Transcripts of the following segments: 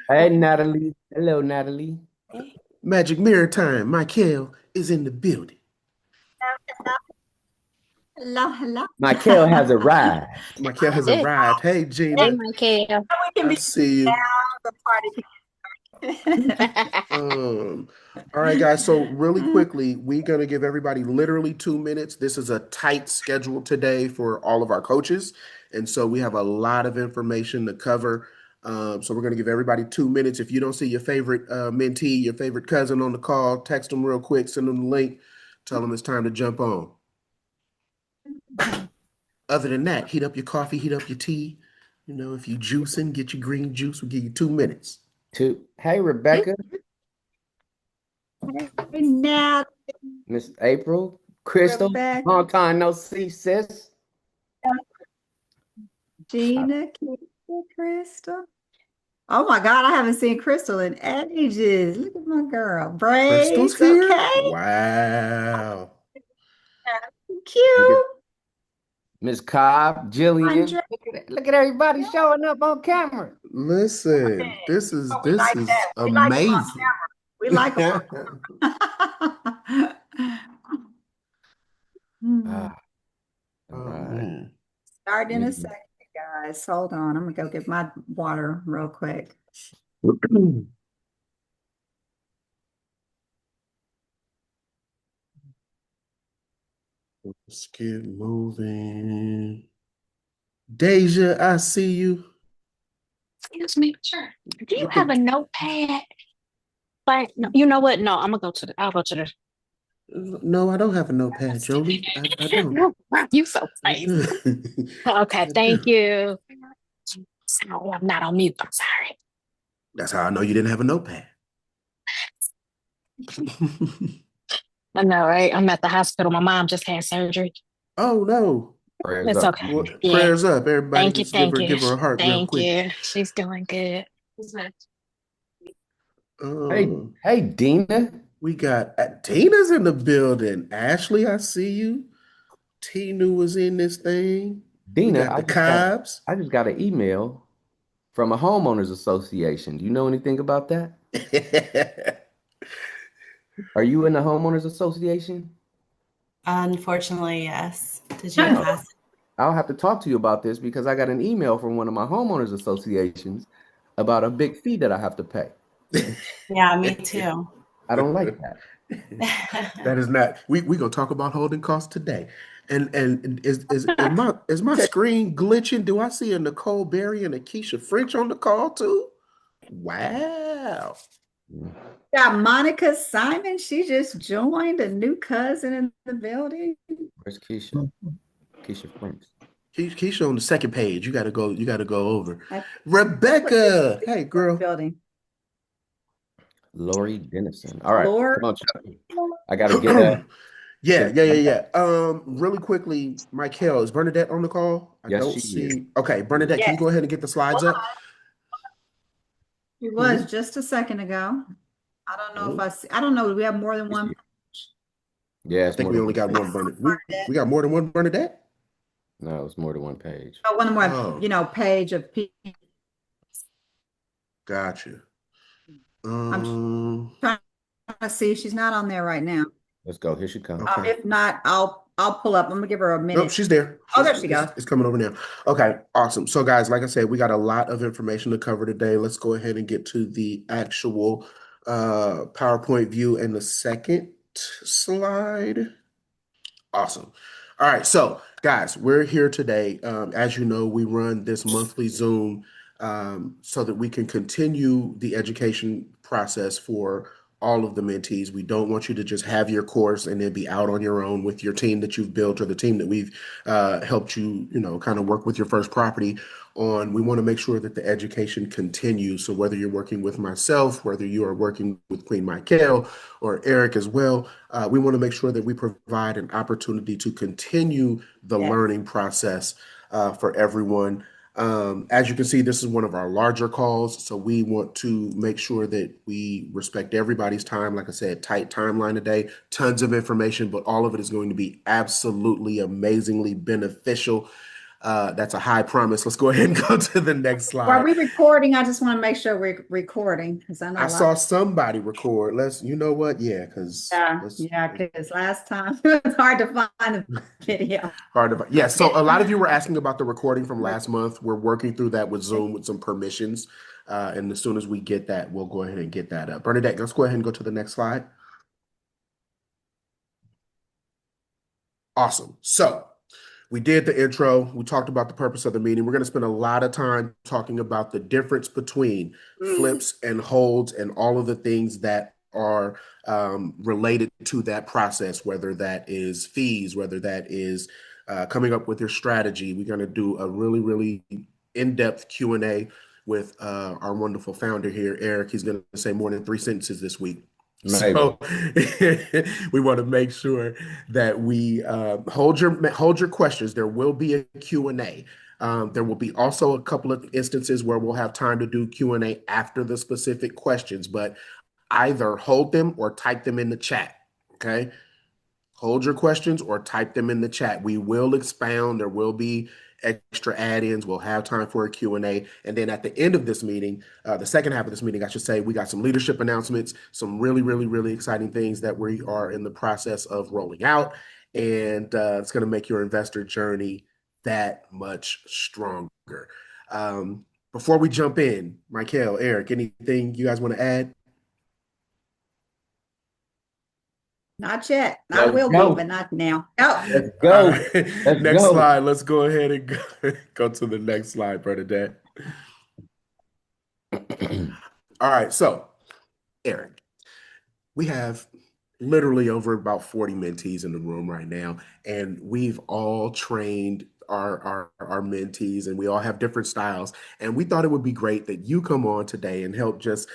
Hey, Natalie. Hello, Natalie. Magic Mirror time. Michael is in the building. Hello, hello. Michael has arrived. Michael has Hey, arrived. Hey, hey, Gina. Michael. We can I be see you. the party. Um, all right, guys. So really quickly, we're gonna give everybody literally 2 minutes. This is a tight schedule today for all of our coaches, and so we have a lot of information to cover. So we're gonna give everybody 2 minutes. If you don't see your favorite mentee, your favorite cousin on the call, text them real quick, send them the link, tell them it's time to jump on. Other than that, heat up your coffee, heat up your tea. You know, if you juicing, get your green juice. We'll give you 2 minutes. Hey, Rebecca, Hey, Nat, Miss April, Crystal. Rebecca, Long time no see, sis. Uh, Gina, Keisha, Crystal. Oh my God, I haven't seen Crystal in ages. Look at my girl. Crystal's Braids, here. okay. Wow. Look at Cute. Miss Cobb, Jillian. Andre. Look at everybody showing up on camera. Listen, this is Oh, we this like is that. We like them on amazing. camera. We like them on Hmm. Ah, all Oh right. man. Start in a Mm. second, guys. Hold on. I'm gonna go get my water real quick. Let's get moving. Deja, I see you Excuse me. Sure. Do you with have the. a notepad? But no, you know what? No, I'll go to the. No, I don't have a notepad, Jolie. I don't. You so I crazy. do. Okay, I do. thank you. Sorry, I'm not on mute. I'm sorry. That's how I know you didn't have a notepad. I know, right? I'm at the hospital. My mom just had surgery. Oh no. Prayers It's up, okay. Well, Gina. Yeah. prayers up, everybody. Thank you. Just Thank you. give her a heart real Thank quick. you. She's doing good. Hey, Um, hey, Dina. we got Tina's in the building. Ashley, I see you. Tina was in this thing. We Dina, got the Cobbs. I just got an email from a homeowners association. Do you know anything about that? Are you in the homeowners association? Unfortunately, yes. Did you Oh, ask? I'll have to talk to you about this because I got an email from one of my homeowners associations about a big fee that I have to pay. Yeah, me too. I don't like that. That is not. We gonna talk about holding costs today. And is my screen glitching? Do I see a Nicole Berry and a Keisha French on the call too? Wow. Got Monica Simon. She just joined a new cousin in the building. Where's Keisha? Keisha French. Keisha on the second page. You gotta go over. I put this Rebecca. Hey girl. building. Lori Dennison. All right, Lord. come on, Chuck. I gotta Yeah, get yeah, yeah, yeah. Really quickly, Michael, is Bernadette on the call? I yes, don't she is. see. Okay, Bernadette, can you Yes, go ahead and get the slides up? he was Hmm? just a second ago. I don't know if Oh, I see, I don't know. Do we have more than She's one? here. Yeah, I it's think more we than only one got page. one Bernadette. We Bernadette. got more than one Bernadette? No, it's more than one page. Oh, one more, Oh, page of people. gotcha. I'm Um, trying to see. She's not on there right now. Let's go. Here she comes. okay. If not, I'll pull up. I'm gonna give her a Nope, minute. she's there. Oh, there she goes. It's coming over now. Okay, awesome. So, guys, like I said, we got a lot of information to cover today. Let's go ahead and get to the actual PowerPoint view in the second slide. Awesome. All right, so guys, we're here today. As you know, we run this monthly Zoom so that we can continue the education process for all of the mentees. We don't want you to just have your course and then be out on your own with your team that you've built or the team that we've helped you, kind of work with your first property on. We want to make sure that the education continues. So whether you're working with myself, whether you are working with Queen Michael or Eric as well, we want to make sure that we provide an opportunity to continue the Yes. learning process for everyone. As you can see, this is one of our larger calls, so we want to make sure that we respect everybody's time. Like I said, tight timeline today, tons of information, but all of it is going to be absolutely amazingly beneficial. That's a high promise. Let's go ahead and go to the next Are slide. we recording? I just want to make sure we're recording because I know I a lot. saw somebody record. You know what? Yeah, because Yeah, because last time it was hard to find the video. hard to. Yeah, so a lot of you were asking about the recording from last month. We're working through that with Zoom with some permissions. And as soon as we get that, we'll go ahead and get that up. Bernadette, let's go ahead and go to the next slide. Awesome. So we did the intro. We talked about the purpose of the meeting. We're going to spend a lot of time talking about the difference between flips and holds and all of the things that are related to that process, whether that is fees, whether that is coming up with your strategy. We're going to do a really, really in-depth Q&A with our wonderful founder here, Eric. He's going to say more than 3 sentences this week. So we want to make sure that we hold your questions. There will be a Q&A. There will be also a couple of instances where we'll have time to do Q&A after the specific questions, but either hold them or type them in the chat. Okay. Hold your questions or type them in the chat. We will expound. There will be extra add-ins. We'll have time for a Q&A. And then at the end of this meeting, the second half of this meeting, I should say, we got some leadership announcements, some really, really, really exciting things that we are in the process of rolling out. And it's going to make your investor journey that much stronger. Before we jump in, Michael, Eric, anything you guys want to add? Not yet. I will be, but not now. Oh. Let's go. Next slide. Let's go ahead and go to the next slide, Bernadette. All right. So, Eric, we have literally over about 40 mentees in the room right now, and we've all trained our mentees, and we all have different styles. And we thought it would be great that you come on today and help just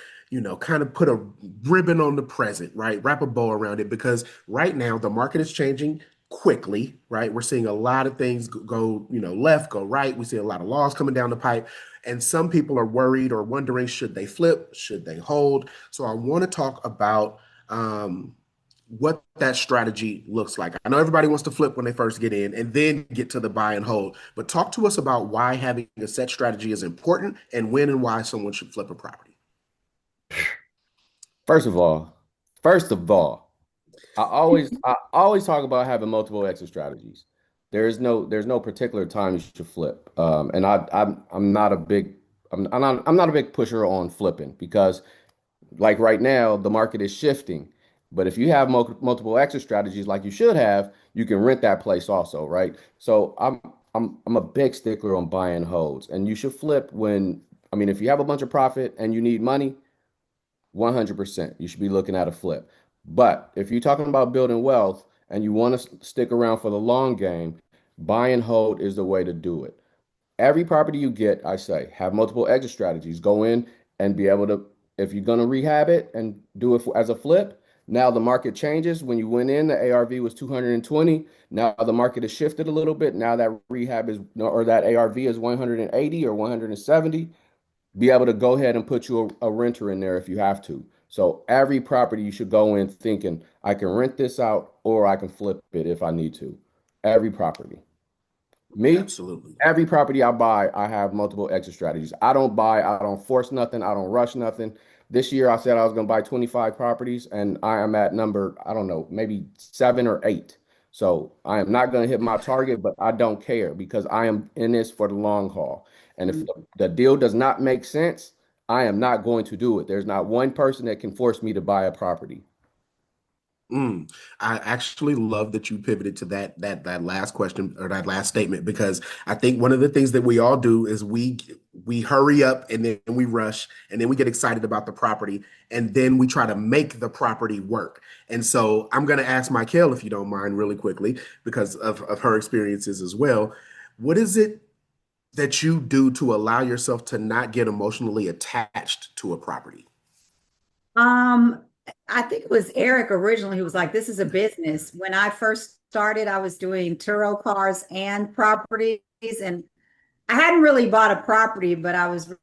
kind of put a ribbon on the present, right? Wrap a bow around it, because right now the market is changing quickly, right? We're seeing a lot of things go, left, go right. We see a lot of laws coming down the pipe, and some people are worried or wondering, should they flip? Should they hold? So I want to talk about what that strategy looks like. I know everybody wants to flip when they first get in and then get to the buy and hold, but talk to us about why having a set strategy is important and when and why someone should flip a property. First of all, I always talk about having multiple exit strategies. There's no particular time you should flip. And I'm not a big pusher on flipping, because like right now the market is shifting. But if you have multiple exit strategies like you should have, you can rent that place also, right? So I'm a big stickler on buy and holds, and you should flip if you have a bunch of profit and you need money, 100%. You should be looking at a flip. But if you're talking about building wealth and you want to stick around for the long game, buy and hold is the way to do it. Every property you get, I say, have multiple exit strategies. Go in and be able to, if you're going to rehab it and do it as a flip, now the market changes. When you went in, the ARV was 220. Now the market has shifted a little bit. Now that that ARV is 180 or 170. Be able to go ahead and put you a renter in there if you have to. So every property you should go in thinking, I can rent this out or I can flip it if I need to. Every property. Me, absolutely. Every property I buy, I have multiple exit strategies. I don't force nothing. I don't rush nothing. This year I said I was going to buy 25 properties, and I am at number, I don't know, maybe 7 or 8. So I am not going to hit my target, but I don't care, because I am in this for the long haul. And if the deal does not make sense, I am not going to do it. There's not one person that can force me to buy a property. I actually love that you pivoted to that last question, or that last statement, because I think one of the things that we all do is we hurry up and then we rush and then we get excited about the property and then we try to make the property work. And so I'm going to ask Michael, if you don't mind, really quickly, because of her experiences as well. What is it that you do to allow yourself to not get emotionally attached to a property? I think it was Eric originally who was like, this is a business. When I first started, I was doing Turo cars and properties, and I hadn't really bought a property, but I was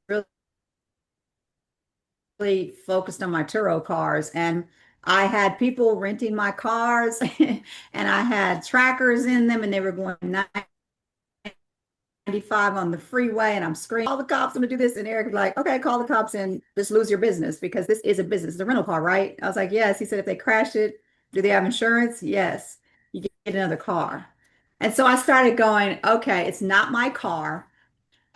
really focused on my Turo cars, and I had people renting my cars and I had trackers in them, and they were going 90 95 on the freeway and I'm screaming, call the cops, I'm gonna do this. And Eric was like, okay, call the cops and just lose your business because this is a business. It's a rental car, right? I was like, yes. He said, if they crash it, do they have insurance? Yes. You get another car. And so I started going, okay, it's not my car.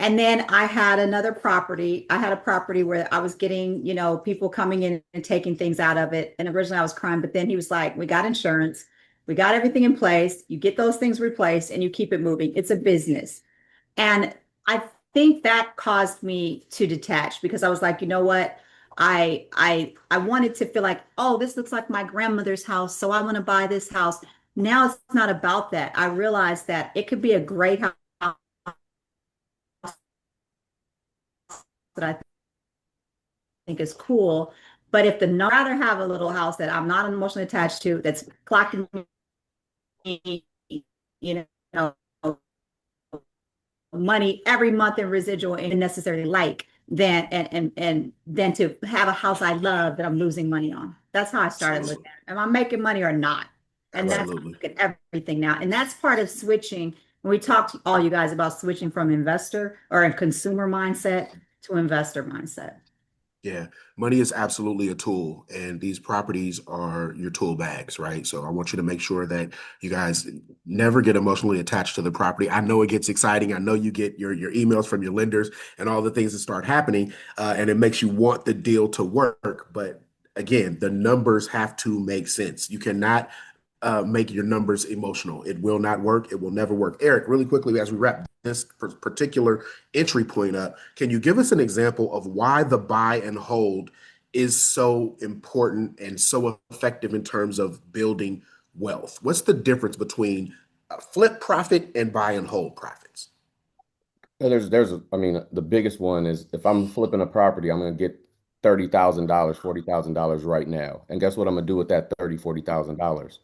And then I had another property. I had a property where I was getting, people coming in and taking things out of it. And originally I was crying, but then he was like, we got insurance, we got everything in place. You get those things replaced and you keep it moving. It's a business. And I think that caused me to detach because I was like, you know what? I wanted to feel like, oh, this looks like my grandmother's house, so I want to buy this house. Now it's not about that. I realized that it could be a great house that I think is cool. But if the rather have a little house that I'm not emotionally attached to, that's clocking me, you know, money every month in residual and necessarily like than and then to have a house I love that I'm losing money on. That's how I started Absolutely. looking at it. Am I making money or not? And that's how I Absolutely. look at everything now. And that's part of switching. When we talked to all you guys about switching from investor or a consumer mindset to investor mindset. Yeah, money is absolutely a tool, and these properties are your tool bags, right? So I want you to make sure that you guys never get emotionally attached to the property. I know it gets exciting. I know you get your emails from your lenders and all the things that start happening, and it makes you want the deal to work. But again, the numbers have to make sense. You cannot make your numbers emotional. It will not work. It will never work. Eric, really quickly, as we wrap this particular entry point up, can you give us an example of why the buy and hold is so important and so effective in terms of building wealth? What's the difference between a flip profit and buy and hold profits? I mean, the biggest one is if I'm flipping a property, I'm going to get $30,000, $40,000 right now. And guess what I'm going to do with that $40,000?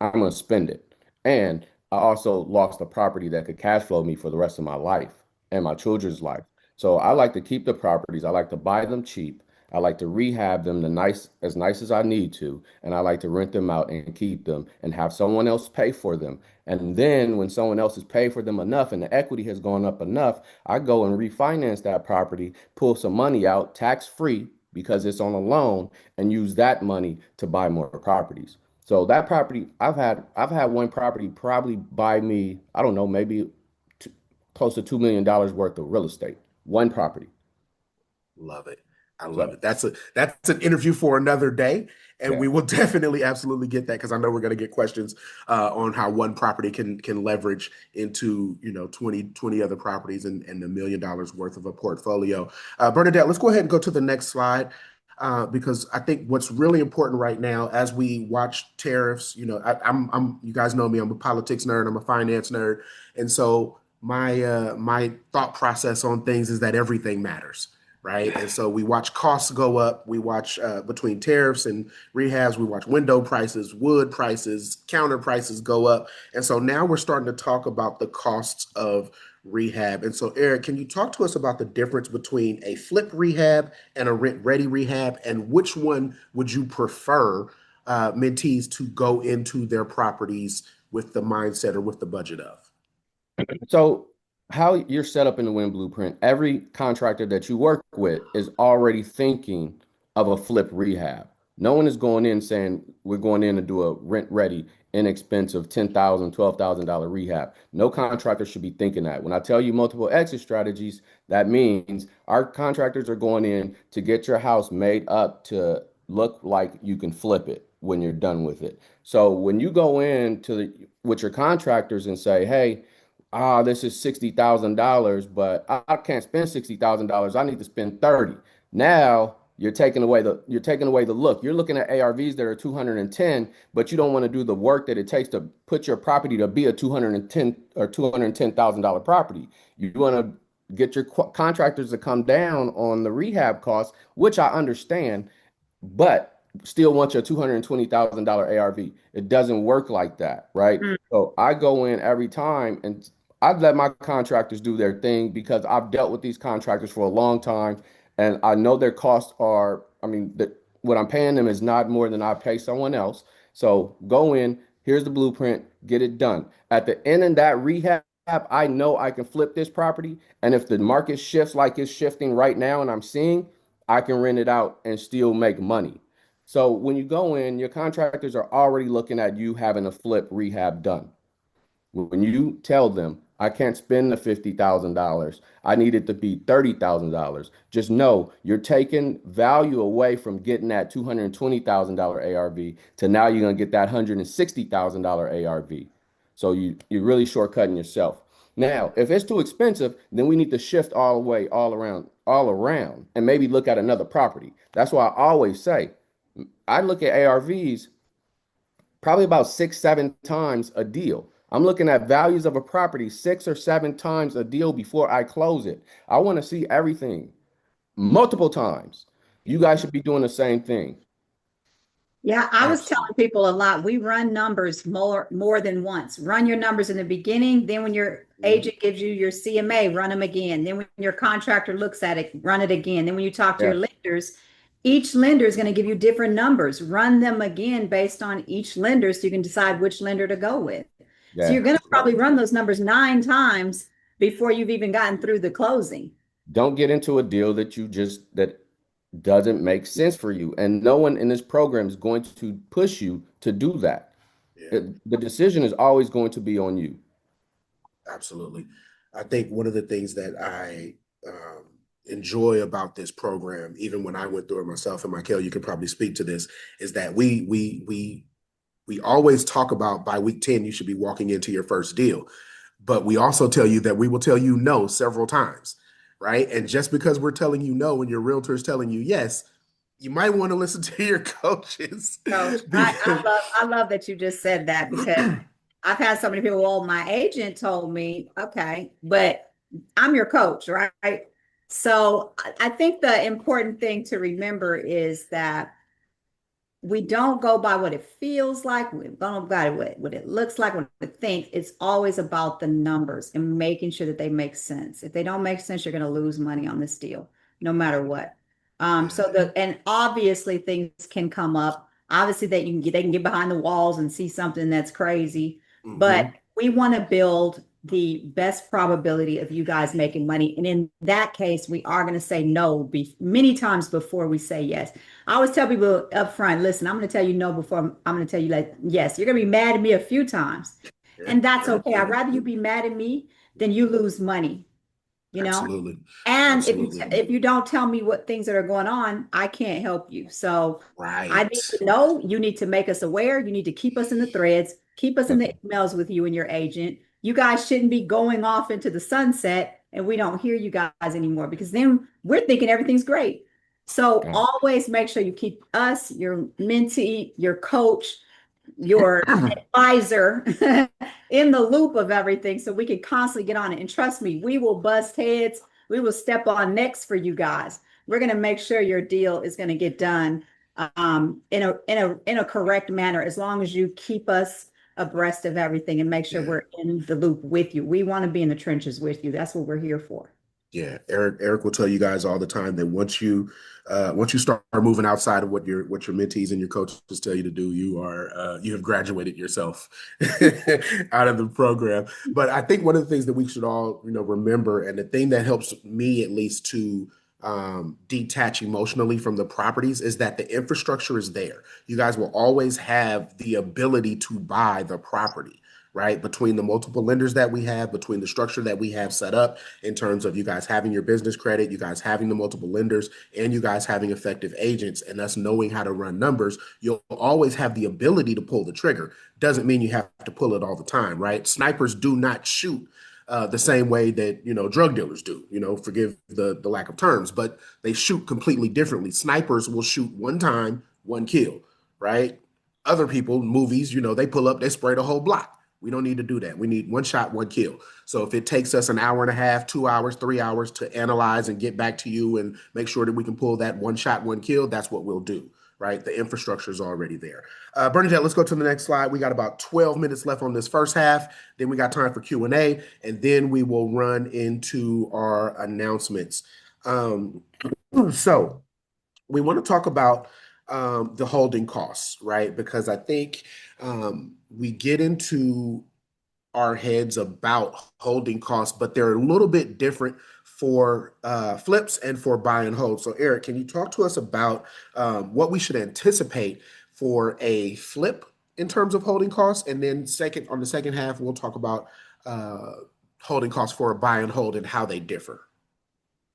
I'm going to spend it. And I also lost a property that could cash flow me for the rest of my life and my children's life. So I like to keep the properties. I like to buy them cheap. I like to rehab them as nice as I need to, and I like to rent them out and keep them and have someone else pay for them. And then when someone else has paid for them enough and the equity has gone up enough, I go and refinance that property, pull some money out tax free because it's on a loan, and use that money to buy more properties. So that property, I've had one property probably buy me, I don't know, maybe t close to $2 million worth of real estate. One property. Love it. I love So it. That's an interview for another day, and yeah. we will definitely absolutely get that because I know we're going to get questions on how one property can leverage into 20 other properties and $1 million worth of a portfolio. Bernadette, let's go ahead and go to the next slide. Because I think what's really important right now, as we watch tariffs, I'm you guys know me, I'm a politics nerd, I'm a finance nerd, and so my thought process on things is that everything matters, right? And so we watch costs go up. We watch between tariffs and rehabs, we watch window prices, wood prices, counter prices go up. And so now we're starting to talk about the costs of rehab. And so, Eric, can you talk to us about the difference between a flip rehab and a rent ready rehab, and which one would you prefer mentees to go into their properties with the mindset or with the budget of? So how you're set up in the Win Blueprint, every contractor that you work with is already thinking of a flip rehab. No one is going in saying we're going in to do a rent ready, inexpensive $10,000, $12,000 rehab. No contractor should be thinking that. When I tell you multiple exit strategies, that means our contractors are going in to get your house made up to look like you can flip it when you're done with it. So when you go in with your contractors and say, hey, this is $60,000, but I can't spend $60,000. I need to spend 30. Now you're taking away the look. You're looking at ARVs that are 210, but you don't want to do the work that it takes to put your property to be a 210 or $210,000 property. You want to get your contractors to come down on the rehab costs, which I understand, but still want your $220,000 ARV. It doesn't work like that, right? Mm. So I go in every time and I've let my contractors do their thing because I've dealt with these contractors for a long time and I know their costs are, I mean, what I'm paying them is not more than I pay someone else. So go in, here's the blueprint, get it done. At the end of that rehab, I know I can flip this property. And if the market shifts like it's shifting right now and I'm seeing, I can rent it out and still make money. So when you go in, your contractors are already looking at you having a flip rehab done. When you tell them, I can't spend the $50,000, I need it to be $30,000, just know you're taking value away from getting that $220,000 ARV to now you're going to get that $160,000 ARV. So you're really shortcutting yourself. Now, if it's too expensive, then we need to shift all the way, all around, and maybe look at another property. That's why I always say, I look at ARVs probably about 6, 7 times a deal. I'm looking at values of a property 6 or 7 times a deal before I close it. I want to see everything multiple times. You guys should be doing the same thing. Yeah, I was Absolutely. telling people a lot. We run numbers more than once. Run your numbers in the beginning. Then when your agent gives you your CMA, run them again. Then when your contractor looks at it, run it again. Then when you talk to your Yeah, lenders, each lender is going to give you different numbers. Run them again based on each lender so you can decide which lender to go with. So yeah. you're going to probably run those numbers 9 times before you've even gotten through the closing. Don't get into a deal that doesn't make sense for you. And no one in this program is going to push you to do that. Yeah. The decision is always going to be on you. Absolutely. I think one of the things that I enjoy about this program, even when I went through it myself, and Michael, you can probably speak to this, is that we always talk about by week 10, you should be walking into your first deal. But we also tell you that we will tell you no several times, right? And just because we're telling you no and your realtor is telling you yes, you might want to listen to your coaches. Coach, I love that you just said that because I've had so many people, well, my agent told me, okay, but I'm your coach, right? So I think the important thing to remember is that we don't go by what it feels like. We don't go by what it looks like, what it thinks. It's always about the numbers and making sure that they make sense. If they don't make sense, you're going to lose money on this deal, no matter what. And obviously things can come up. Obviously they can get behind the walls and see something that's crazy, but we want to build the best probability of you guys making money. And in that case, we are going to say no many times before we say yes. I always tell people up front, listen, I'm going to tell you no before I'm going to tell you like, yes, you're going to be mad at me a few times. And that's okay. I'd rather you be mad at me than you lose money, you know? Absolutely. And Absolutely. if you don't tell me what things that are going on, I can't help you. So I Right. need to know, you need to make us aware. You need to keep us in the threads, keep us in the emails with you and your agent. You guys shouldn't be going off into the sunset and we don't hear you guys anymore because then we're thinking everything's great. So Yeah. always make sure you keep us, your mentee, your coach, your advisor in the loop of everything so we can constantly get on it. And trust me, we will bust heads. We will step on necks for you guys. We're going to make sure your deal is going to get done in a correct manner as long as you keep us abreast of everything and make sure Yeah. we're in the loop with you. We want to be in the trenches with you. That's what we're here for. Yeah, Eric will tell you guys all the time that once you start moving outside of what your mentees and your coaches tell you to do, you have graduated yourself out of the program. But I think one of the things that we should all remember, and the thing that helps me at least to detach emotionally from the properties, is that the infrastructure is there. You guys will always have the ability to buy the property, right? Between the multiple lenders that we have, between the structure that we have set up in terms of you guys having your business credit, you guys having the multiple lenders, and you guys having effective agents, and us knowing how to run numbers, you'll always have the ability to pull the trigger. Doesn't mean you have to pull it all the time, right? Snipers do not shoot the same way that drug dealers do. Forgive the lack of terms, but they shoot completely differently. Snipers will shoot one time, one kill, right? Other people, movies, they pull up, they spray the whole block. We don't need to do that. We need one shot, one kill. So if it takes us an hour and a half, 2 hours, 3 hours to analyze and get back to you and make sure that we can pull that one shot, one kill, that's what we'll do, right? The infrastructure is already there. Bernadette, let's go to the next slide. We got about 12 minutes left on this first half. Then we got time for Q&A, and then we will run into our announcements. So we want to talk about the holding costs, right? Because I think we get into our heads about holding costs, but they're a little bit different for flips and for buy and hold. So, Eric, can you talk to us about what we should anticipate for a flip in terms of holding costs? And then second, on the second half, we'll talk about holding costs for a buy and hold and how they differ.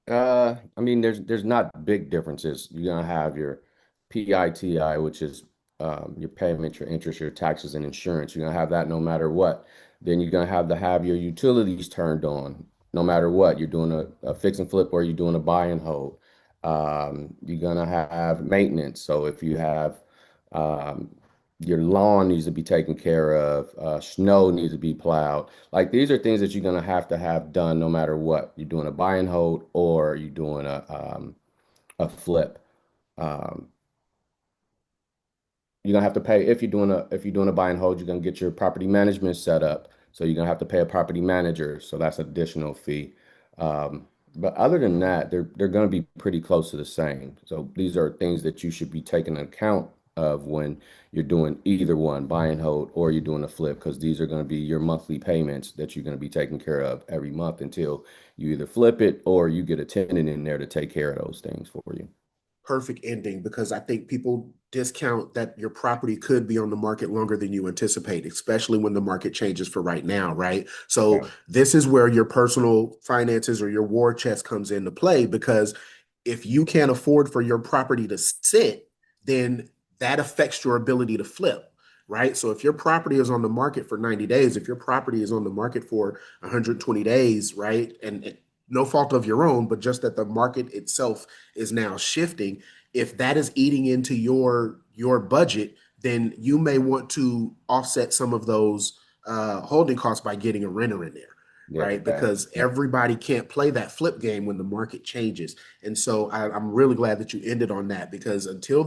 I mean, there's not big differences. You're gonna have your PITI, which is your payment, your interest, your taxes, and insurance. You're gonna have that no matter what. Then you're gonna have to have your utilities turned on, no matter what. You're doing a fix and flip or you're doing a buy and hold. You're gonna have maintenance. So if you have um, your lawn needs to be taken care of, snow needs to be plowed. Like these are things that you're gonna have to have done no matter what. You're doing a buy and hold or you're doing a flip. Um, you're gonna have to pay if you're doing a buy and hold, you're gonna get your property management set up. So you're gonna have to pay a property manager. So that's an additional fee. But other than that, they're gonna be pretty close to the same. So these are things that you should be taking account of when you're doing either one, buy and hold, or you're doing a flip, because these are going to be your monthly payments that you're going to be taking care of every month until you either flip it or you get a tenant in there to take care of those things for you. Perfect ending, because I think people discount that your property could be on the market longer than you anticipate, especially when the market changes for right now, right? So Right. this is where your personal finances or your war chest comes into play, because if you can't afford for your property to sit, then that affects your ability to flip, right? So if your property is on the market for 90 days, if your property is on the market for 120 days, right? And no fault of your own, but just that the market itself is now shifting. If that is eating into your budget, then you may want to offset some of those holding costs by getting a renter in there, Yeah. right? Because Yeah. everybody can't play that flip game when the market changes. And so I'm really glad that you ended on that, because until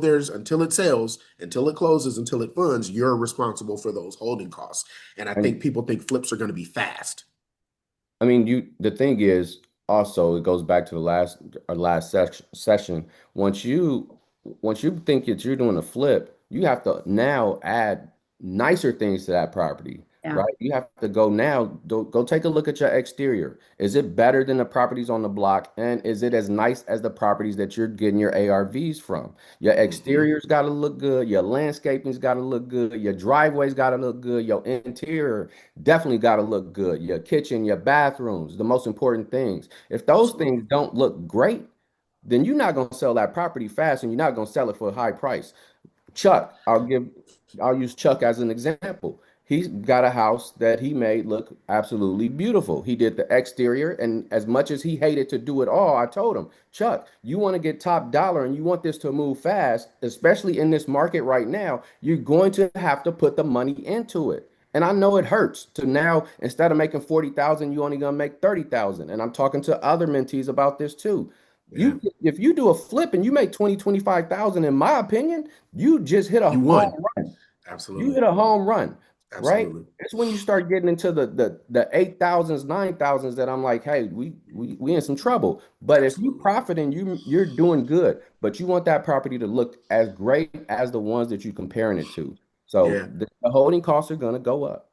it sells, until it closes, until it funds, you're responsible for those holding costs. And I think And people think flips are going to be fast. I mean, the thing is also it goes back to the last session. Once you think that you're doing a flip, you have to now add nicer things to that property, Yeah. right? You have to go now, go take a look at your exterior. Is it better than the properties on the block? And is it as nice as the properties that you're getting your ARVs from? Your exterior's got to look good, your landscaping's got to look good, your driveway's got to look good, your interior definitely got to look good. Your kitchen, your bathrooms, the most important things. If those things Absolutely. don't look great, then you're not going to sell that property fast and you're not going to sell it for a high price. Chuck, I'll use Chuck as an example. He's got a house that he made look absolutely beautiful. He did the exterior, and as much as he hated to do it all, I told him, Chuck, you want to get top dollar and you want this to move fast, especially in this market right now, you're going to have to put the money into it. And I know it hurts to now, instead of making 40,000, you only gonna make 30,000. And I'm talking to other mentees about this too. Yeah. If you do a flip and you make 20, 25,000, in my opinion, you just hit a You home won. run. You Absolutely. hit a home run, right? Absolutely. It's when you start getting into the 8,000s, 9,000s that I'm like, hey, we in some trouble. But if you Absolutely. profit and you're doing good, but you want that property to look as great as the ones that you're comparing it to. So Yeah. the holding costs are gonna go up.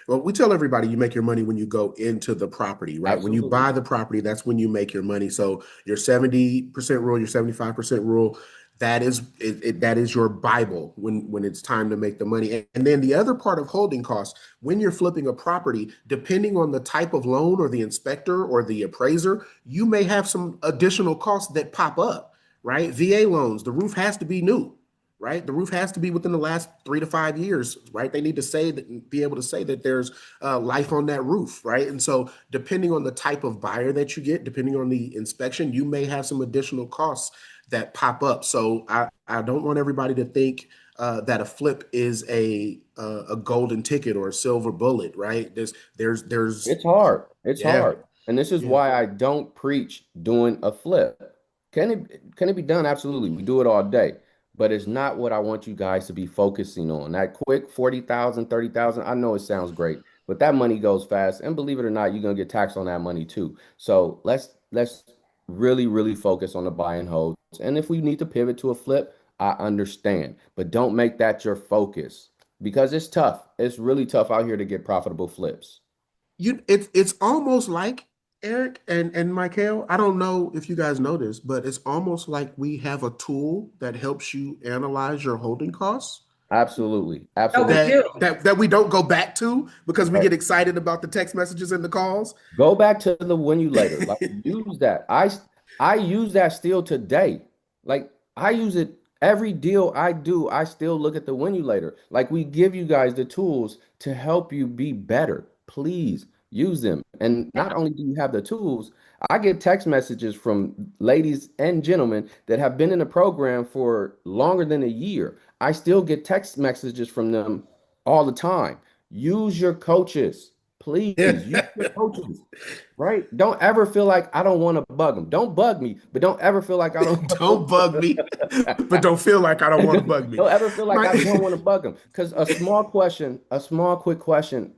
Well, we tell everybody you make your money when you go into the property, right? When you Absolutely. buy the property, that's when you make your money. So your 70% rule, your 75% rule, that is your Bible when it's time to make the money. And then the other part of holding costs, when you're flipping a property, depending on the type of loan or the inspector or the appraiser, you may have some additional costs that pop up, right? VA loans, the roof has to be new, right? The roof has to be within the last 3 to 5 years, right? They need to say that, be able to say that there's life on that roof, right? And so, depending on the type of buyer that you get, depending on the inspection, you may have some additional costs that pop up. So, I don't want everybody to think that a flip is a golden ticket or a silver bullet, right? There's It's hard. It's yeah, hard. And this is yeah. why I don't preach doing a flip. Can it be done? Absolutely. We do it all day. But it's not what I want you guys to be focusing on. That quick 40,000, 30,000. I know it sounds great, but that money goes fast. And believe it or not, you're gonna get taxed on that money too. So let's really, really focus on the buy and holds. And if we need to pivot to a flip, I understand. But don't make that your focus. because it's tough. It's really tough out here to get profitable flips. It's almost like Eric and Michael. I don't know if you guys know this, but it's almost like we have a tool that helps you analyze your holding costs. Absolutely. Oh, we Absolutely. do. That we don't go back to because we Right. get excited about the text messages and the calls. Go back to the when you later. Like use that. I use that still today. Like I use it every deal I do. I still look at the when you later. Like we give you guys the tools to help you be better. Please use them. And not only do you have the tools, I get text messages from ladies and gentlemen that have been in the program for longer than a year. I still get text messages from them all the time. Use your coaches. Please use your coaches, right? Don't ever feel like I don't want to bug them. Don't bug me, but don't ever feel like I don't Don't bug me, but don't feel like I don't want to bug me. Don't ever feel like I Right. don't want to bug them. Because a small quick question,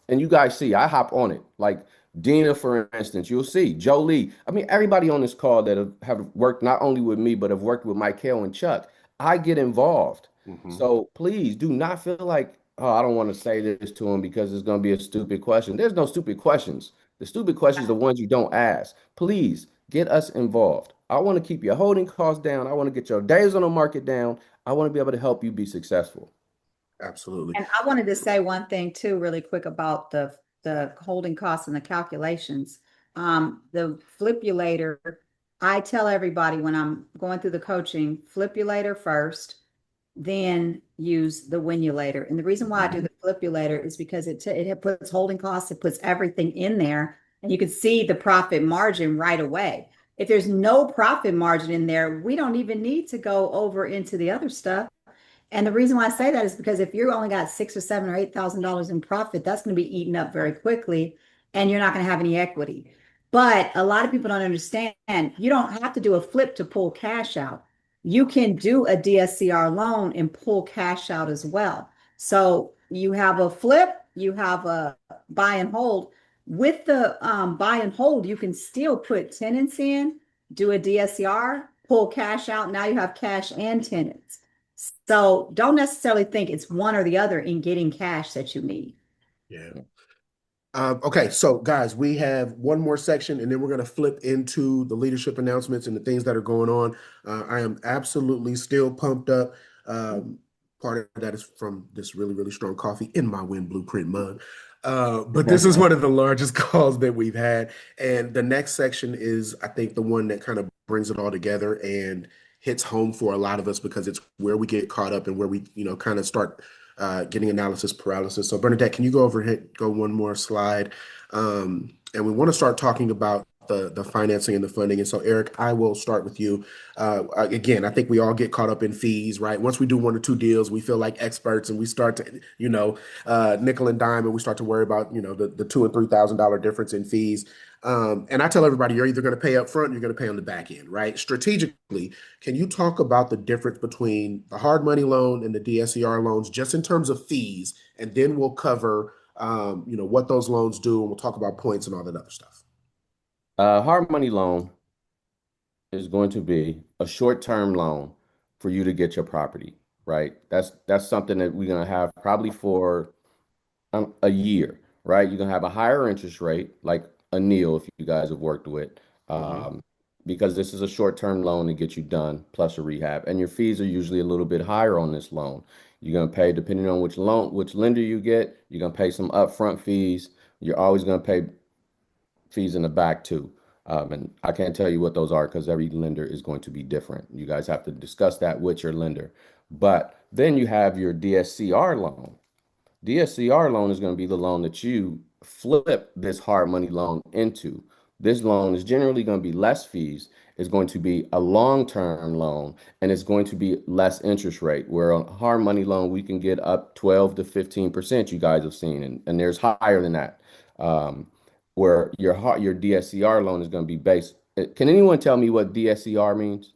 and you guys see, I hop on it. Like Dina, for instance, you'll see Jolie. I mean, everybody on this call that have worked not only with me, but have worked with Michael and Chuck. I get involved. Mhm. So please do not feel like, oh, I don't want to say this to him because it's going to be a stupid question. There's no stupid questions. The stupid questions are the ones you don't ask. Please get us involved. I want to keep your holding costs down. I want to get your days on the market down. I want to be able to help you be successful. Absolutely. And I wanted to say one thing too, really quick about the holding costs and the calculations. The Flipulator, I tell everybody when I'm going through the coaching, Flipulator first, then use the Winulator. And the reason why I do the Flipulator is because it puts holding costs, it puts everything in there, and you can see the profit margin right away. If there's no profit margin in there, we don't even need to go over into the other stuff. And the reason why I say that is because if you only got $6 or $7 or $8,000 in profit, that's going to be eaten up very quickly, and you're not going to have any equity. But a lot of people don't understand. You don't have to do a flip to pull cash out. You can do a DSCR loan and pull cash out as well. So you have a flip, you have a buy and hold. With the buy and hold, you can still put tenants in, do a DSCR, pull cash out. Now you have cash and tenants. So don't necessarily think it's one or the other in getting cash that you need. Yeah. Okay, so guys, we have one more section and then we're going to flip into the leadership announcements and the things that are going on. I am absolutely still pumped up. Part of that is from this really, really strong coffee in my Win Blueprint mug. But this is one of the largest calls that we've had. And the next section is, I think, the one that kind of brings it all together and hits home for a lot of us because it's where we get caught up and where we, kind of start getting analysis paralysis. So Bernadette, can you go go one more slide? And we want to start talking about the financing and the funding. And so Eric, I will start with you. Again, I think we all get caught up in fees, right? Once we do one or two deals, we feel like experts and we start to, nickel and dime, and we start to worry about, the $2,000 and $3,000 difference in fees. And I tell everybody, you're either going to pay up front, or you're going to pay on the back end, right? Strategically, can you talk about the difference between the hard money loan and the DSCR loans, just in terms of fees? And then we'll cover, what those loans do, and we'll talk about points and all that other stuff. Hard money loan is going to be a short-term loan for you to get your property, right? That's something that we're going to have probably for a year, right? You're going to have a higher interest rate, like a Neil, if you guys have worked with, because this is a short-term loan to get you done, plus a rehab. And your fees are usually a little bit higher on this loan. You're going to pay, depending on which lender you get, you're going to pay some upfront fees. You're always going to pay fees in the back too. And I can't tell you what those are because every lender is going to be different. You guys have to discuss that with your lender. But then you have your DSCR loan. DSCR loan is going to be the loan that you flip this hard money loan into. This loan is generally going to be less fees. It's going to be a long-term loan, and it's going to be less interest rate. Where a hard money loan, we can get up 12 to 15%, you guys have seen, and there's higher than that. Where your DSCR loan is going to be based. Can anyone tell me what DSCR means?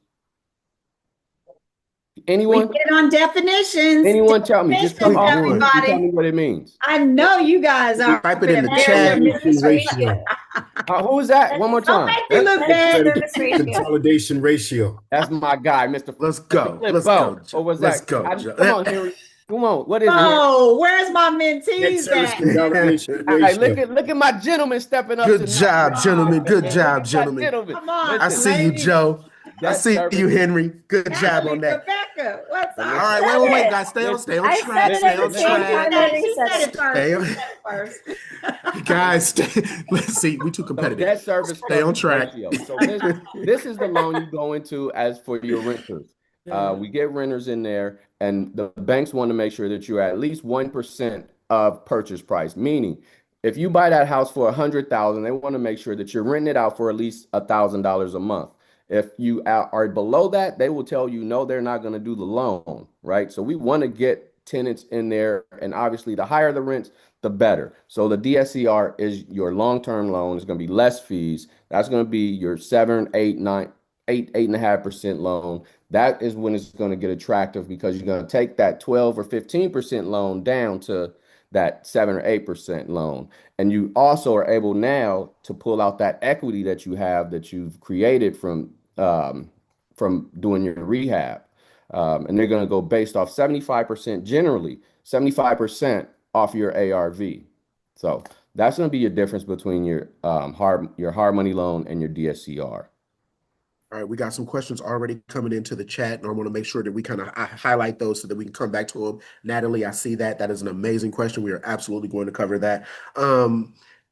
Anyone? We get on definitions. Anyone tell me? Just come off. Everybody. Tell me what it means. I know you guys are. Type it in the chat. Ratio. Who is that? One more Don't time. make me look bad. Consolidation ratio. That's my guy, Mr. Let's go. Flip Let's Bo. go. Or was Let's that? go. Come on, Henry. Come on, what is it? Oh, where's my Debt mentees service at? consolidation All right, ratio. look at my gentleman stepping up Good tonight. job, gentlemen. Good Look job, at my gentlemen. gentleman. Come on, I see you, ladies. Joe. I Debt see service. you, Henry. Good job Natalie, on that. Rebecca, what's All up? All right, wait, guys. Stay on I track. said Stay it on at the same track. time. She said it Stay on- first. She said it first. Guys, let's see. We too So competitive. debt service Stay on coverage track. ratio. So this is the loan you go into as for your renters. We get renters in there, and the banks want to make sure that you're at least 1% of purchase price. Meaning, if you buy that house for $100,000, they want to make sure that you're renting it out for at least $1,000 a month. If you are below that, they will tell you no, they're not going to do the loan, right? So we want to get tenants in there, and obviously, the higher the rents, the better. So the DSCR is your long-term loan. It's going to be less fees. That's going to be your 7, 8, 9, 8.5% loan. That is when it's going to get attractive because you're going to take that 12 or 15% loan down to that 7 or 8% loan. And you also are able now to pull out that equity that you have that you've created from doing your rehab. And they're going to go based off 75%, generally 75% off your ARV. So that's going to be your difference between your hard money loan and your DSCR. All right, we got some questions already coming into the chat, and I want to make sure that we kind of highlight those so that we can come back to them. Natalie, I see that. That is an amazing question. We are absolutely going to cover that.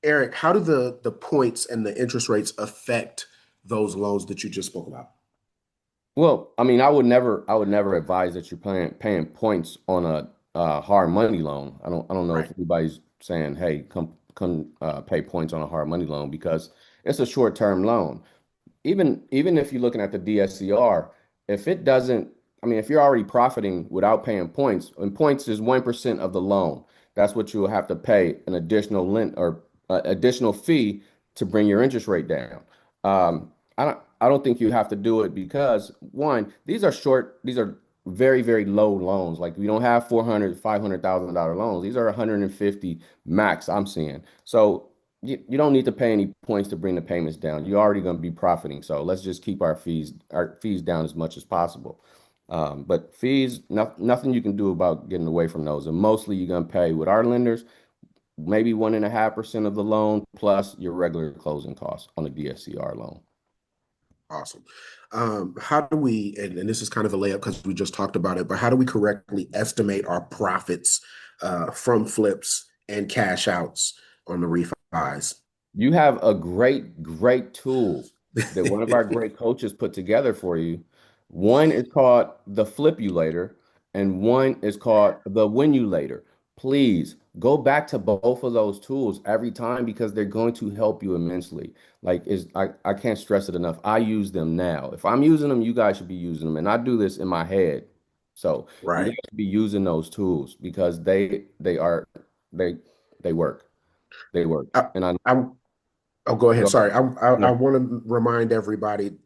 Eric, how do the points and the interest rates affect those loans that you just spoke about? Well, I mean, I would never advise that you're paying points on a hard money loan. I don't know Right. if anybody's saying, hey, come pay points on a hard money loan because it's a short-term loan. Even if you're looking at the DSCR, if it doesn't, I mean, if you're already profiting without paying points, and points is 1% of the loan, that's what you'll have to pay an additional lent or additional fee to bring your interest rate down. I don't think you have to do it because one, these are very, very low loans. Like we don't have $400,000, $500,000 loans. These are 150 max I'm seeing. So you don't need to pay any points to bring the payments down. You're already going to be profiting. So let's just keep our fees down as much as possible. But fees, nothing you can do about getting away from those. And mostly you're going to pay with our lenders, maybe 1.5% of the loan plus your regular closing costs on the DSCR loan. Awesome. How do we, and this is kind of a layup because we just talked about it, but how do we correctly estimate our profits from flips and cash outs on the refis? You have a great tool that one of our great coaches put together for you. One is called the Flipulator, and one is called the Winulator. Please go back to both of those tools every time because they're going to help you immensely. I can't stress it enough. I use them now. If I'm using them, you guys should be using them. And I do this in my head. So you Right. guys should be using those tools because they work. They work. And I'll go ahead. Go Sorry. I No. want to remind everybody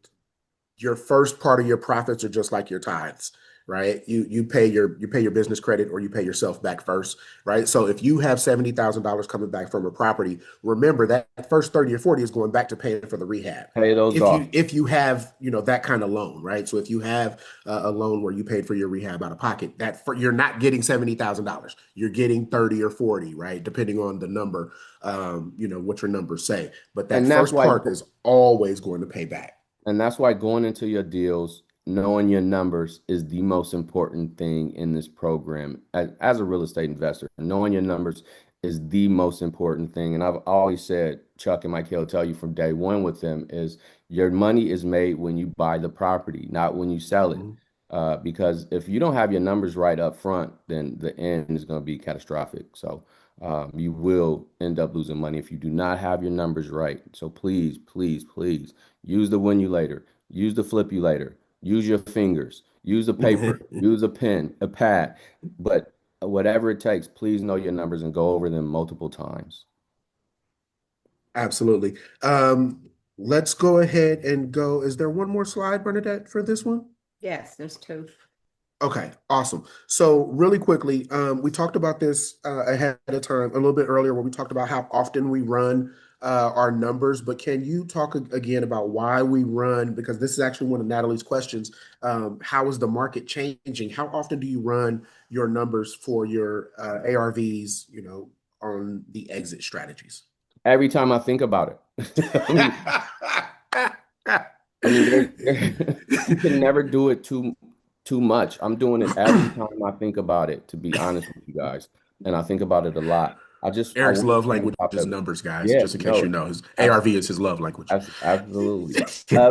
your first part of your profits are just like your tithes, right? You pay your business credit or you pay yourself back first, right? So if you have $70,000 coming back from a property, remember that first 30 or 40 is going back to paying for the rehab. Pay those off. If you have, that kind of loan, right? So if you have a loan where you paid for your rehab out of pocket, you're not getting $70,000. You're getting 30 or 40, right? Depending on the number, what your numbers say. But that And that's first why- part is always going to pay back. And that's why going into your deals, knowing your numbers is the most important thing in this program. As a real estate investor, knowing your numbers is the most important thing. And I've always said, Chuck and Mike will tell you from day one with them, is your money is made when you buy the property, not when you sell it. Because if you don't have your numbers right up front, then the end is going to be catastrophic. So you will end up losing money if you do not have your numbers right. So please use the Winulator, use the Flipulator, use your fingers, use a paper, use a pen, a pad, but whatever it takes, please know your numbers and go over them multiple times. Absolutely. Let's go ahead and go. Is there one more slide, Bernadette, for this one? Yes, there's two. Okay, awesome. So really quickly, we talked about this ahead of time a little bit earlier where we talked about how often we run our numbers, but can you talk again about why we run? Because this is actually one of Natalie's questions. How is the market changing? How often do you run your numbers for your ARVs, on the exit strategies? Every time I think about it. You can never do it too much. I'm doing it every time I think about it, to be honest with you guys. And I think about it a lot. I Eric's want love to think language about is the, numbers, guys, yeah, just in case you no, know. His abs- ARV is his love language. absolutely.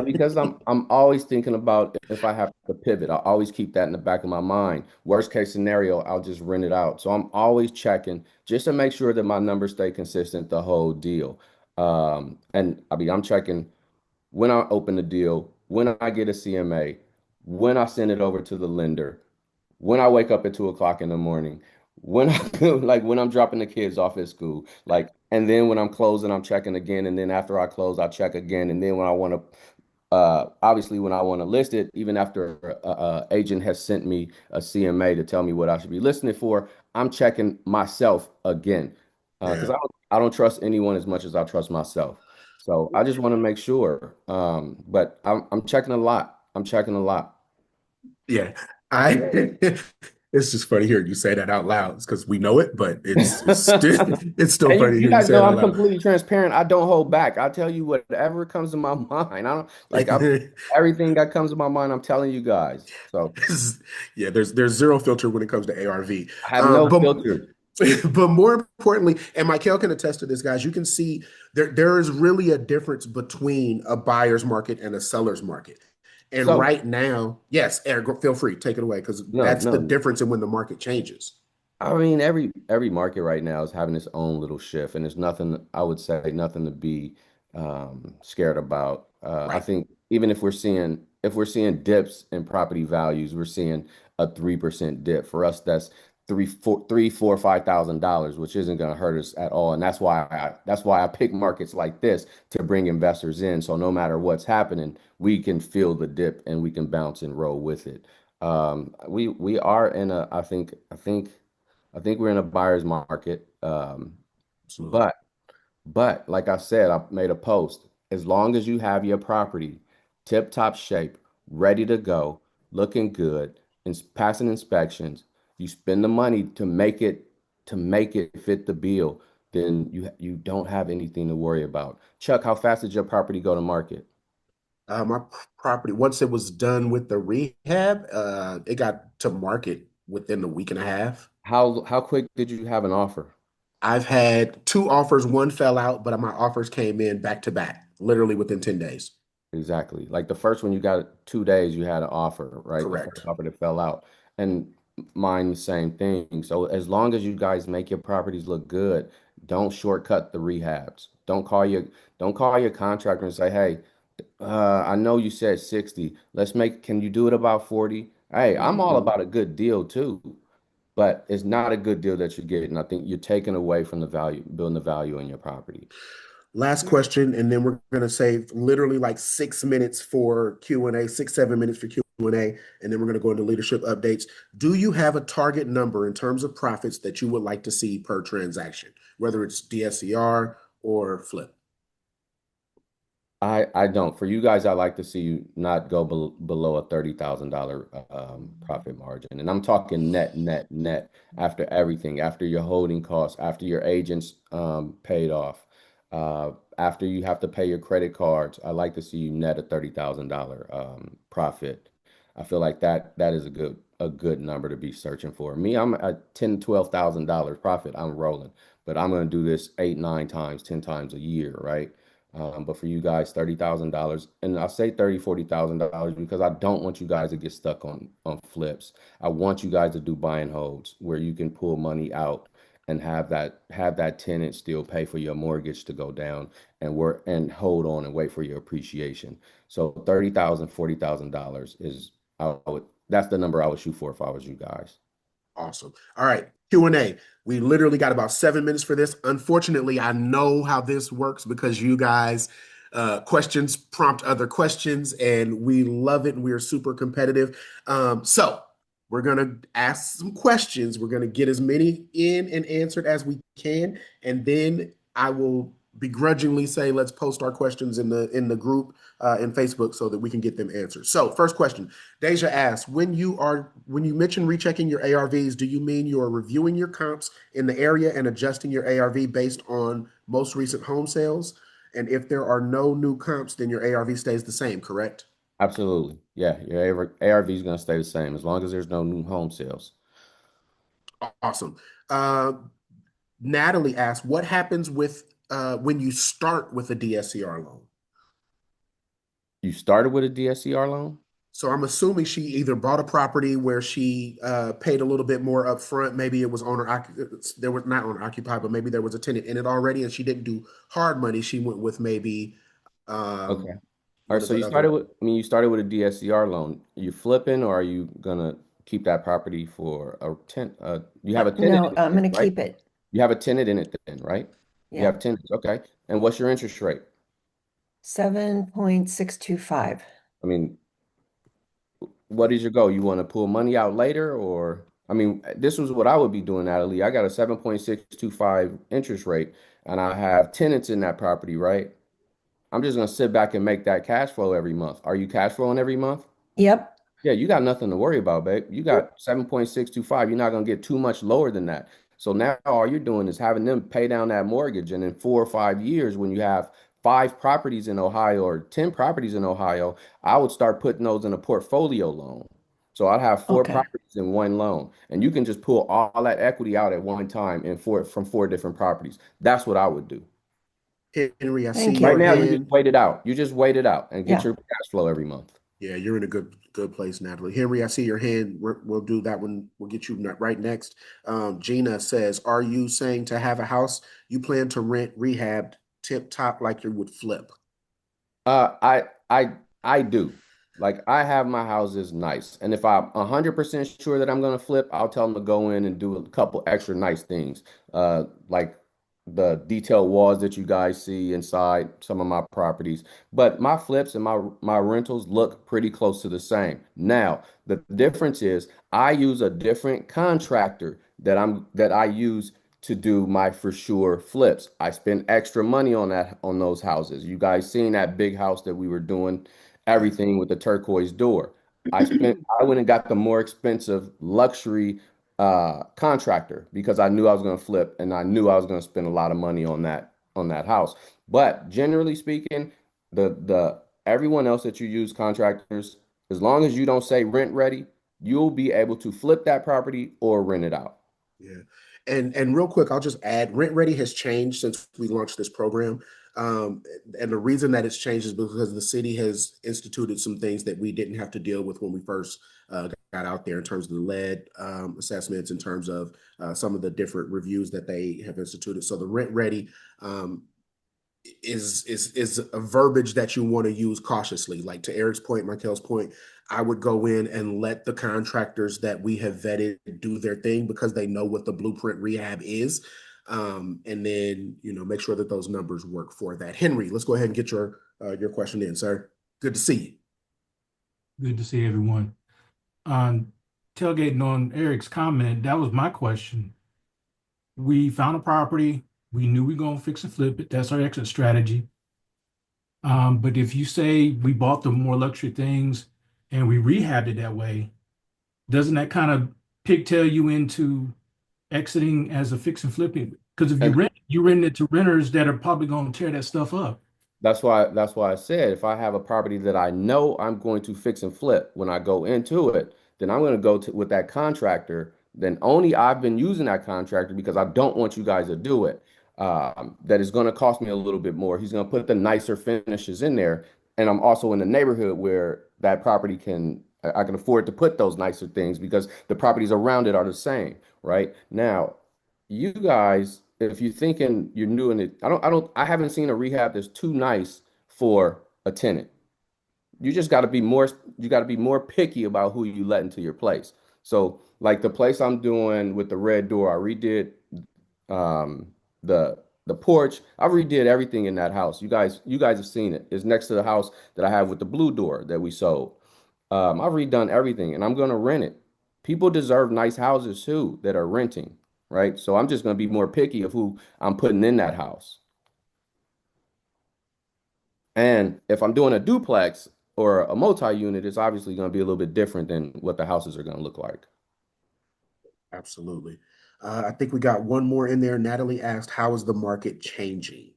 Because I'm always thinking about if I have to pivot. I always keep that in the back of my mind. Worst case scenario, I'll just rent it out. So I'm always checking just to make sure that my numbers stay consistent the whole deal. And I mean, I'm checking when I open the deal, when I get a CMA, when I send it over to the lender, when I wake up at 2 o'clock in the morning, when I like when I'm dropping the kids off at school, like, and then when I'm closing, I'm checking again, and then after I close, I check again, and then when I want to, obviously when I want to list it, even after agent has sent me a CMA to tell me what I should be listing it for, I'm checking myself again, because Yeah. I don't trust anyone as much as I trust myself. So I just want to make sure. But I'm checking a lot. I'm checking a lot. Yeah. I it's just funny hearing you say that out loud because we know it, but it's still And funny to you hear you guys say know it out I'm loud. completely transparent. I don't hold back. I tell you whatever comes to my mind. I don't like I'm everything that comes to my mind, I'm telling you guys. So Yeah, there's zero filter when it comes to ARV. I have no But filter. but more importantly, and Michael can attest to this, guys, you can see there is really a difference between a buyer's market and a seller's market. And So right now, yes, Eric, feel free, take it away, because no, that's the no. difference in when the market changes. I mean, every market right now is having its own little shift, and there's nothing, I would say, nothing to be scared about. I Right. think even if we're seeing dips in property values, we're seeing a 3% dip. For us, that's three, four, $5,000, which isn't going to hurt us at all. And that's why I pick markets like this to bring investors in. So no matter what's happening, we can feel the dip and we can bounce and roll with it. We are in a, I think we're in a buyer's market. Absolutely. But like I said, I made a post. As long as you have your property tip top shape, ready to go, looking good, and passing inspections, you spend the money to make it fit the bill, then you don't have anything to worry about. Chuck, how fast did your property go to market? My property, once it was done with the rehab, it got to market within a week and a half. How quick did you have an offer? I've had two offers. One fell out, but my offers came in back to back, literally within 10 days. Exactly. Like the first one, you got 2 days, you had an offer, right? The first Correct. offer that fell out. And mine, the same thing. So as long as you guys make your properties look good, don't shortcut the rehabs. Don't call your contractor and say, hey, I know you said 60. Can you do it about 40? Hey, I'm all Mhm. about a good deal too, but it's not a good deal that you're getting. I think you're taking away from the value, building the value in your property. Last question, and then we're going to save literally like 6 minutes for Q&A, 6, 7 minutes for Q&A, and then we're going to go into leadership updates. Do you have a target number in terms of profits that you would like to see per transaction, whether it's DSCR or flip? I don't. For you guys, I like to see you not go below a $30,000 profit margin. And I'm talking net, net, net after everything, after your holding costs, after your agents paid off, after you have to pay your credit cards. I like to see you net a $30,000 profit. I feel like that is a good number to be searching for. Me, I'm at $10,000, $12,000 profit. I'm rolling, but I'm gonna do this 8, 9 times, 10 times a year, right? But for you guys, $30,000, and I say 30, $40,000 because I don't want you guys to get stuck on flips. I want you guys to do buy and holds where you can pull money out and have that tenant still pay for your mortgage to go down and work and hold on and wait for your appreciation. So 30,000, $40,000 is that's the number I would shoot for if I was you guys. Awesome. All right, Q&A. We literally got about 7 minutes for this. Unfortunately, I know how this works because you guys questions prompt other questions, and we love it, and we are super competitive. So we're gonna ask some questions. We're gonna get as many in and answered as we can, and then I will begrudgingly say, let's post our questions in the group in Facebook so that we can get them answered. So first question, Deja asks, when you mention rechecking your ARVs, do you mean you are reviewing your comps in the area and adjusting your ARV based on most recent home sales? And if there are no new comps, then your ARV stays the same, correct? Absolutely. Yeah, your ARV is going to stay the same as long as there's no new home sales. Awesome. Uh, Natalie asks, what happens with when you start with a DSCR loan? You started with a DSCR loan? So I'm assuming she either bought a property where she paid a little bit more upfront. Maybe it was there was not owner occupied, but maybe there was a tenant in it already, and she didn't do hard money. She went with maybe Okay. All what right, is so that other? you started with a DSCR loan. Are you flipping or are you gonna keep that property for a tenant? You have a tenant No, in I'm it, going to right? keep it. You have a tenant in it then, right? You Yeah. have tenants, okay. And what's your interest rate? 7.625. I mean, what is your goal? You want to pull money out later, or I mean, this was what I would be doing, Natalie. I got a 7.625 interest rate, and I have tenants in that property, right? I'm just gonna sit back and make that cash flow every month. Are you cash flowing every month? Yep. Yeah, you got nothing to worry about, babe. You got 7.625. You're not gonna get too much lower than that. So now all you're doing is having them pay down that mortgage, and in 4 or 5 years, when you have 5 properties in Ohio or 10 properties in Ohio, I would start putting those in a portfolio loan. So I'd have four Okay. properties in one loan, and you can just pull all that equity out at one time in from 4 different properties. That's what I would do. Henry, I see Thank Right your you. now, you just hand. wait it out. You just wait it out and get Yeah. your cash flow every month. Yeah, you're in a good place, Natalie. Henry, I see your hand. We'll do that one. We'll get you right next. Gina says, "Are you saying to have a house you plan to rent rehabbed tip top like you would flip?" I do. Like I have my houses nice, and if I'm 100% sure that I'm gonna flip, I'll tell them to go in and do a couple extra nice things, like the detailed walls that you guys see inside some of my properties. But my flips and my rentals look pretty close to the same. Now, the difference is I use a different contractor that I use to do my for sure flips. I spend extra money on those houses. You guys seen that big house that we were doing everything with the turquoise door. I went and got the more expensive luxury contractor because I knew I was going to flip and I knew I was going to spend a lot of money on that house. But generally speaking, the everyone else that you use contractors, as long as you don't say rent ready, you'll be able to flip that property or rent it out. Yeah. And real quick, I'll just add, Rent Ready has changed since we launched this program. And the reason that it's changed is because the city has instituted some things that we didn't have to deal with when we first got out there in terms of the lead assessments, in terms of some of the different reviews that they have instituted. So the Rent Ready is a verbiage that you want to use cautiously. Like to Eric's point, Michael's point, I would go in and let the contractors that we have vetted do their thing because they know what the blueprint rehab is. And then, make sure that those numbers work for that. Henry, let's go ahead and get your question in, sir. Good to see you. Good to see everyone. Tailgating on Eric's comment, that was my question. We found a property. We knew we were going to fix and flip it. That's our exit strategy. But if you say we bought the more luxury things and we rehabbed it that way, doesn't that kind of pigtail you into exiting as a fix and flipping? Because if you rent it to renters that are probably going to tear that stuff up. That's why I said if I have a property that I know I'm going to fix and flip when I go into it, then I'm going to go with that contractor. Then only I've been using that contractor because I don't want you guys to do it. That is going to cost me a little bit more. He's going to put the nicer finishes in there, and I'm also in the neighborhood where that property I can afford to put those nicer things because the properties around it are the same. Right now, you guys, if you're thinking you're new in it, I haven't seen a rehab that's too nice for a tenant. You got to be more picky about who you let into your place. So like the place I'm doing with the red door, I redid um the porch. I redid everything in that house. You guys have seen it. It's next to the house that I have with the blue door that we sold. I've redone everything and I'm gonna rent it. People deserve nice houses too that are renting, right? So I'm just gonna be more picky of who I'm putting in that house. And if I'm doing a duplex or a multi-unit, it's obviously going to be a little bit different than what the houses are going to look like. Absolutely. I think we got one more in there. Natalie asked, how is the market changing?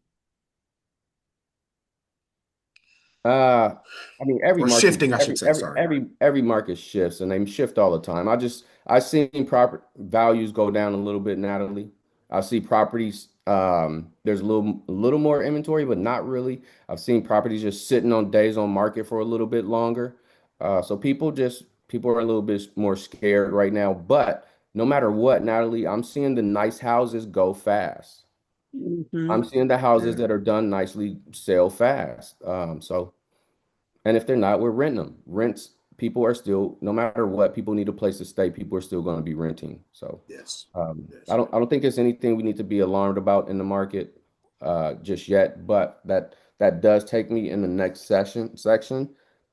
I mean, every Or market, shifting, I should say, sorry. every market shifts, and they shift all the time. I've seen property values go down a little bit, Natalie. I see properties. There's a little more inventory, but not really. I've seen properties just sitting on days on market for a little bit longer. So people are a little bit more scared right now. But no matter what, Natalie, I'm seeing the nice houses go fast. I'm Mhm. seeing the houses Yeah. that are done nicely sell fast. And if they're not, we're renting them. Rents, people are still, no matter what, people need a place to stay. People are still going to be renting. So Yes. I Yes. don't think it's anything we need to be alarmed about in the market just yet. But that does take me in the next section.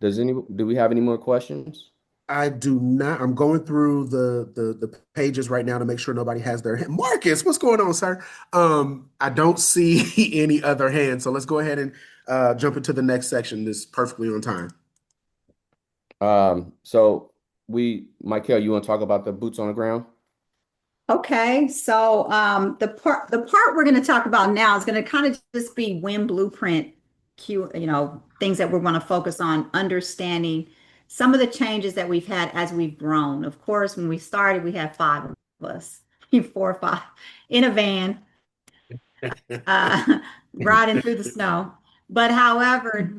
Do we have any more questions? I do not. I'm going through the pages right now to make sure nobody has their hand. Marcus, what's going on, sir? I don't see any other hands. So let's go ahead and jump into the next section. This is perfectly on time. So Michael, you want to talk about the boots on the ground? Okay, so the part we're going to talk about now is going to kind of just be Win Blueprint, things that we're going to focus on understanding some of the changes that we've had as we've grown. Of course, when we started, we had five of us, four or five, in a van, uh, riding through the snow. But however,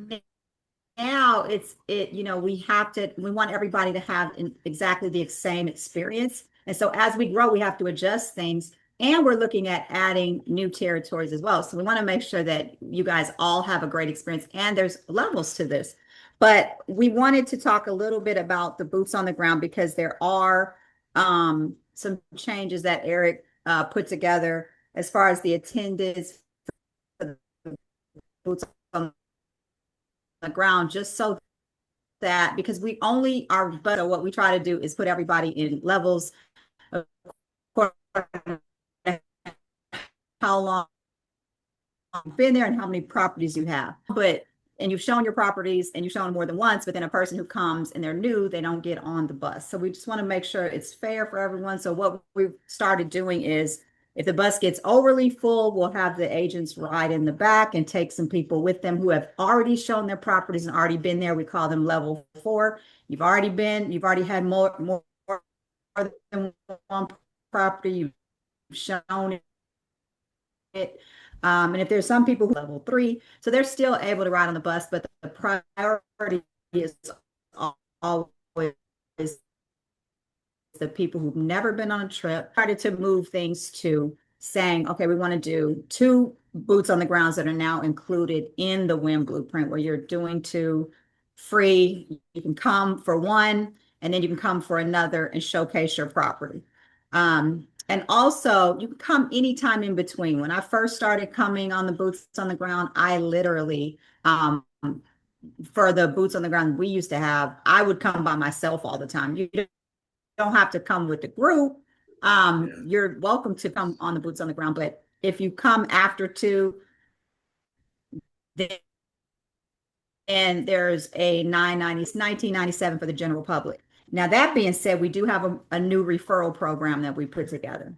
now we want everybody to have exactly the same experience. And so as we grow, we have to adjust things, and we're looking at adding new territories as well. So we want to make sure that you guys all have a great experience, and there's levels to this. But we wanted to talk a little bit about the boots on the ground because there are some changes that Eric put together as far as the attendance for the boots on the ground, just so that, because we only are, but what we try to do is put everybody in levels of how long you've been there and how many properties you have. And you've shown your properties and you've shown more than once, but then a person who comes and they're new, they don't get on the bus. So we just want to make sure it's fair for everyone. So what we've started doing is, if the bus gets overly full, we'll have the agents ride in the back and take some people with them who have already shown their properties and already been there. We call them level 4. You've already had more than one property. You've shown it. And if there's some people who level 3, so they're still able to ride on the bus, but the priority is always the people who've never been on a trip. Started to move things to saying, okay, we want to do 2 boots on the grounds that are now included in the Win Blueprint, where you're doing 2 free. You can come for one, and then you can come for another and showcase your property. And also, you can come anytime in between. When I first started coming on the boots on the ground, I literally, for the boots on the ground we used to have, I would come by myself all the time. You don't have to come with the group. You're welcome to come on the boots on the ground, but if you come after 2, then there's a $19.97 for the general public. Now, that being said, we do have a new referral program that we put together.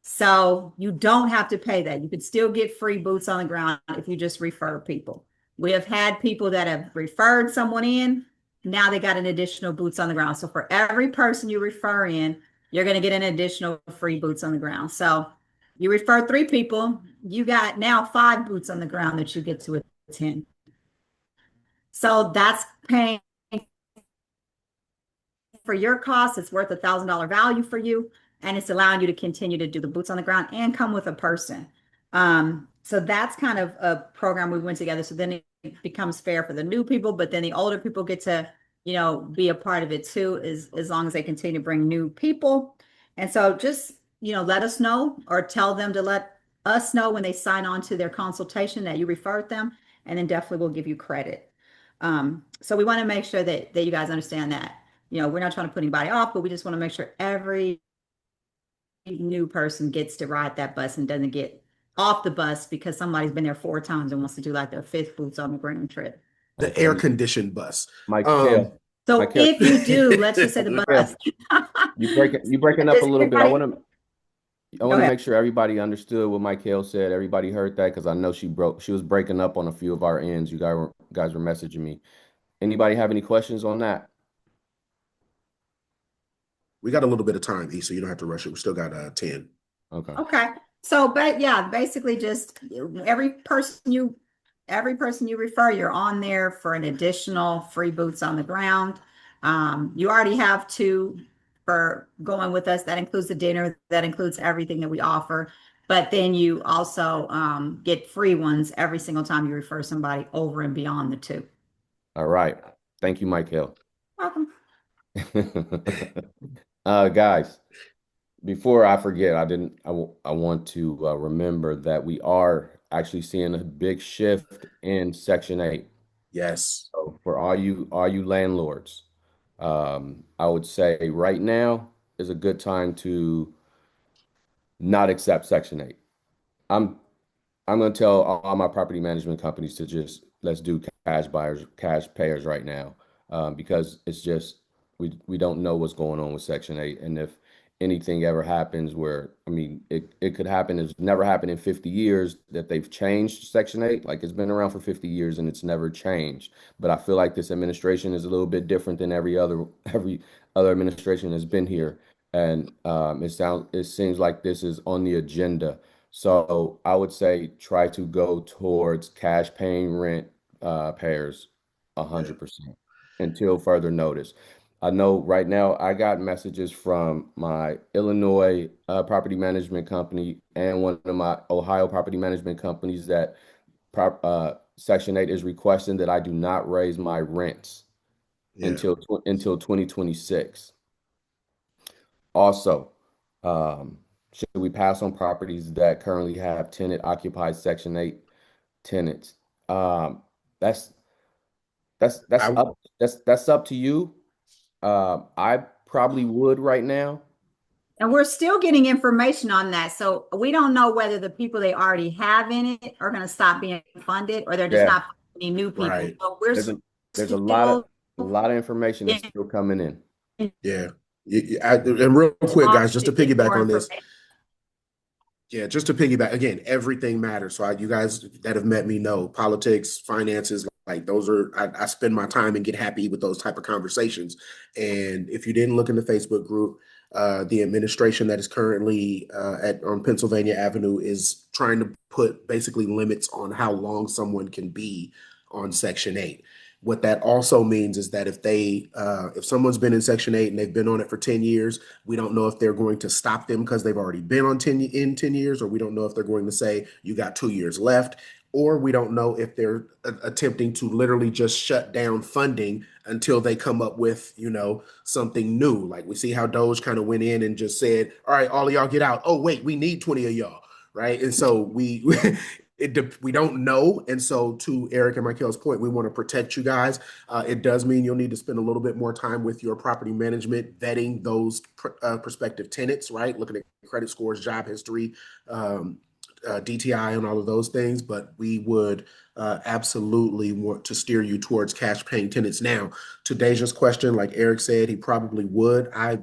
So you don't have to pay that. You could still get free boots on the ground if you just refer people. We have had people that have referred someone in. Now they got an additional boots on the ground. So for every person you refer in, you're going to get an additional free boots on the ground. So you refer 3 people, you got now 5 boots on the ground that you get to attend. So that's paying for your costs. It's worth $1,000 value for you, and it's allowing you to continue to do the boots on the ground and come with a person. So that's kind of a program we went together. So then it becomes fair for the new people, but then the older people get to, be a part of it too, as long as they continue to bring new people. And so just, let us know, or tell them to let us know when they sign on to their consultation that you referred them, and then definitely we'll give you credit. So we want to make sure that you guys understand that, we're not trying to put anybody off, but we just want to make sure every new person gets to ride that bus and doesn't get off the bus because somebody's been there 4 times and wants to do like their 5th boots on the ground trip. The Okay. air conditioned bus. Michael, So Michael, if you do, let's just say the Michael, bus. you breaking up a Does little bit. I everybody- want to Go ahead. make sure everybody understood what Michael said. Everybody heard that because I know she was breaking up on a few of our ends. You guys were messaging me. Anybody have any questions on that? We got a little bit of time, E, so you don't have to rush it. We still got 10. Okay. Okay. So, but yeah, basically just every person you refer, you're on there for an additional free boots on the ground. You already have 2 for going with us. That includes the dinner, that includes everything that we offer. But then you also get free ones every single time you refer somebody over and beyond the 2. All right. Thank you, Michael. Welcome. Guys, before I forget, I want to remember that we are actually seeing a big shift in Section 8. Yes. So for all you landlords, I would say right now is a good time to not accept Section 8. I'm going to tell all my property management companies to just let's do cash payers right now, because it's just we don't know what's going on with Section 8, and if anything ever happens where, I mean, it could happen. It's never happened in 50 years that they've changed Section 8. Like, it's been around for 50 years and it's never changed. But I feel like this administration is a little bit different than every other administration that's been here, and it seems like this is on the agenda. So I would say try to go towards cash paying rent payers 100% until further notice. I know right now I got messages from my Illinois property management company and one of my Ohio property management companies that Section 8 is requesting that I do not raise my rents until 2026. Also, should we pass on properties that currently have tenant occupied Section 8 tenants? That's up to you. I probably would right now. And we're still getting information on that. So we don't know whether the people they already have in it are going to stop being funded or they're just not funding new people. Right. So we're There's a lot of information that's still coming in. Yeah. And real quick, guys, just to piggyback on this. Yeah, just to piggyback again, everything matters. So you guys that have met me know politics, finances, like those are, I spend my time and get happy with those type of conversations. And if you didn't look in the Facebook group, the administration that is currently on Pennsylvania Avenue is trying to put basically limits on how long someone can be on Section 8. What that also means is that if someone's been in Section 8 and they've been on it for 10 years, we don't know if they're going to stop them because they've already been on 10 years, or we don't know if they're going to say you got 2 years left, or we don't know if they're attempting to literally just shut down funding until they come up with, something new. Like we see how Doge kind of went in and just said, all right, all of y'all get out. Oh, wait, we need 20 of y'all, right? And so we don't know. And so to Eric and Michael's point, we want to protect you guys. It does mean you'll need to spend a little bit more time with your property management, vetting those prospective tenants, right? Looking at credit scores, job history, DTI and all of those things. But we would absolutely want to steer you towards cash paying tenants. Now, to Deja's question, like Eric said, he probably would. How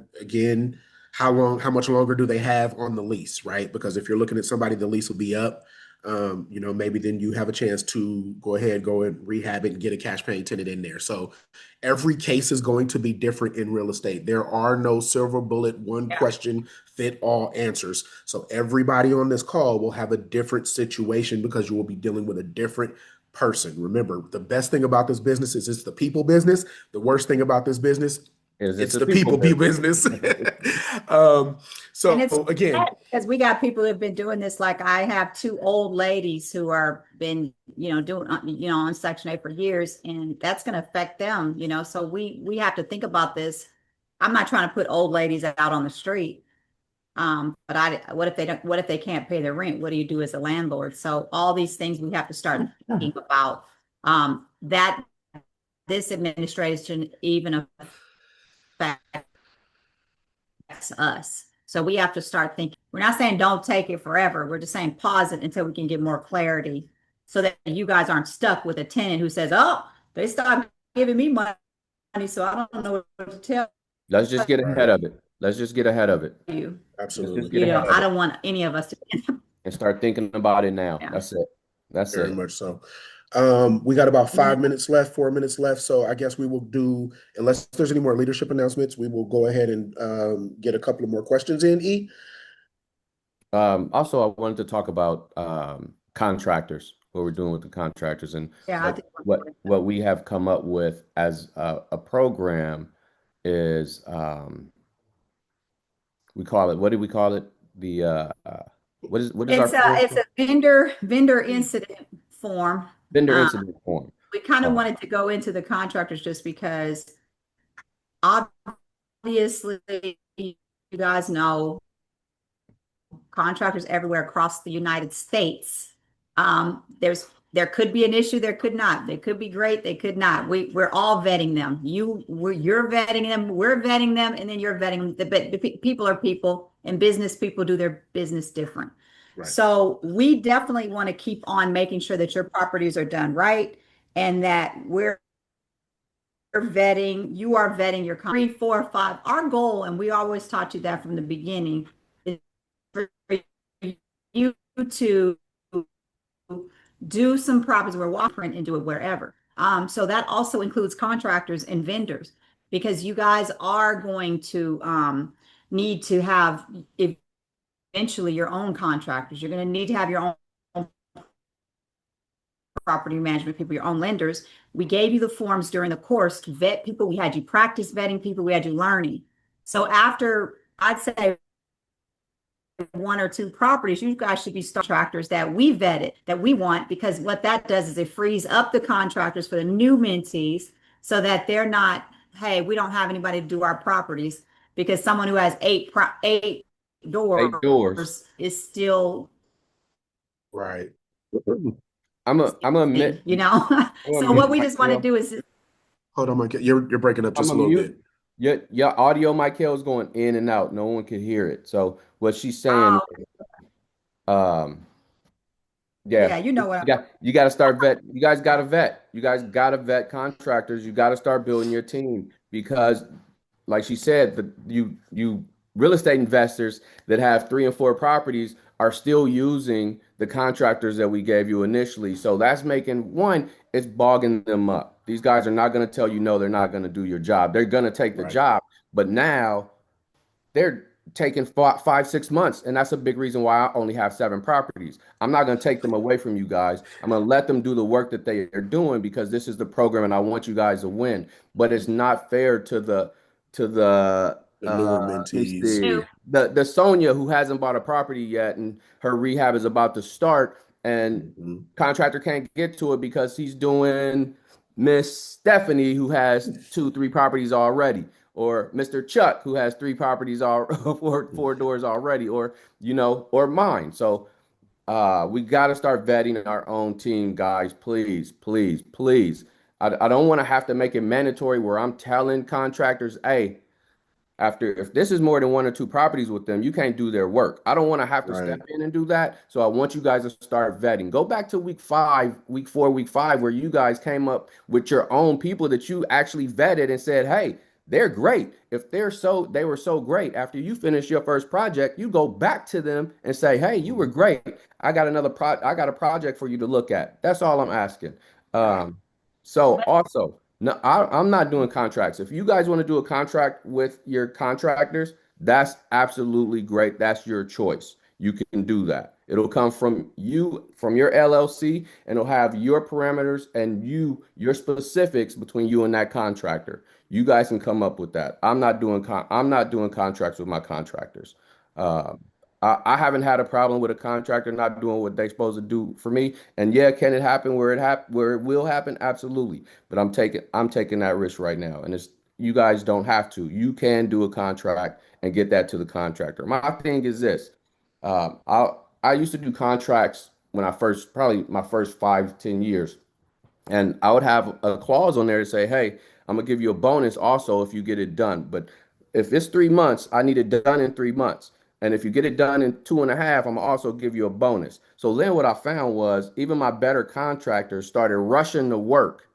much longer do they have on the lease, right? Because if you're looking at somebody, the lease will be up. Maybe then you have a chance to go and rehab it and get a cash paying tenant in there. So every case is going to be different in real estate. There are no silver bullet, one question fit all answers. So everybody on this call will have a different situation because you will be dealing with a different person. Remember, the best thing about this business is it's the people business. The worst thing about this business it's the people business. So again, because we got people who've been doing this. Like I have 2 old ladies who are been, doing, on Section 8 for years, and that's going to affect them, so we have to think about this. I'm not trying to put old ladies out on the street. But what if they can't pay their rent? What do you do as a landlord? So all these things we have to start thinking about, that this administration even affects us. So we have to start thinking. We're not saying don't take it forever. We're just saying pause it until we can get more clarity so that you guys aren't stuck with a tenant who says, oh, they stopped giving me money, so I don't know what to tell Let's just get ahead Right. of it. Let's just get ahead of it. you. Let's Absolutely. just get You know, ahead of I it don't want any of us to. and start thinking about it now. Yeah. That's it. That's Very it. much so. We got about 5 minutes left, 4 minutes left. So I guess we will do, unless there's any more leadership announcements, we will go ahead and get a couple of more questions in, E. Also, I wanted to talk about contractors, what we're doing with the contractors, and Yeah, I think what we have come up with as a program is we call it, what do we call it? The what is our it's a vendor incident form. vendor incident form? We kind of wanted to go into the contractors just because obviously you guys know contractors everywhere across the United States. There could be an issue, there could not. They could be great, they could not. We're all vetting them. You're vetting them, we're vetting them, and then you're vetting them. But people are people, and business people do their business different. Right. So we definitely want to keep on making sure that your properties are done right and that you are vetting your 3, 4, 5. Our goal, and we always taught you that from the beginning, is for you to do some properties where print and do it wherever. So that also includes contractors and vendors, because you guys are going to need to have eventually your own contractors. You're going to need to have your own property management people, your own lenders. We gave you the forms during the course to vet people. We had you practice vetting people. We had you learning. So after, I'd say, 1 or 2 properties, you guys should be contractors that we vetted, that we want, because what that does is it frees up the contractors for the new mentees so that they're not, hey, we don't have anybody to do our properties, because someone who has 8 doors is still Right. I'm gonna admit, you know. So what we just want to do is, Hold on, Mike. You're breaking up just a I'm gonna little mute. bit. Your audio, Michael, is going in and out. No one can hear it. So what she's saying, yeah, you know what? you got to start vet. You guys got to vet. You guys got to vet contractors. You got to start building your team, because, like she said, you real estate investors that have 3 and 4 properties are still using the contractors that we gave you initially. So that's making it's bogging them up. These guys are not going to tell you no, they're not going to do your job. They're going to take the Right. job, but now they're taking 5, 6 months, and that's a big reason why I only have 7 properties. I'm not going to take them away from you guys. I'm going to let them do the work that they are doing, because this is the program and I want you guys to win. But it's not fair to the The newer let me mentees. see, the Sonia who hasn't bought a property yet and her rehab is about to start, and Mhm. contractor can't get to it because he's doing Miss Stephanie who has 2, 3 properties already, or Mr. Chuck who has 3 properties all 4 doors already, or or mine. So we got to start vetting our own team, guys. Please, please, please. I don't want to have to make it mandatory where I'm telling contractors, hey, if this is more than 1 or 2 properties with them, you can't do their work. I don't want to have to Right. step in and do that. So I want you guys to start vetting. Go back to week 4, week 5, where you guys came up with your own people that you actually vetted and said, hey, they're great. If they were so great, after you finish your first project, you go back to them and say, hey, you were great. I got a project for you to look at. That's all I'm asking. So also, no, I'm not doing contracts. If you guys want to do a contract with your contractors, that's absolutely great. That's your choice. You can do that. It'll come from your LLC, and it'll have your parameters and your specifics between you and that contractor. You guys can come up with that. I'm not doing contracts with my contractors. Uh, I haven't had a problem with a contractor not doing what they're supposed to do for me. And yeah, can it happen where it will happen? Absolutely. But I'm taking that risk right now. And you guys don't have to. You can do a contract and get that to the contractor. My thing is this. I used to do contracts when probably my first 5, 10 years. And I would have a clause on there to say, hey, I'm gonna give you a bonus also if you get it done. But if it's 3 months, I need it done in 3 months. And if you get it done in 2.5, I'm gonna also give you a bonus. So then what I found was even my better contractors started rushing the work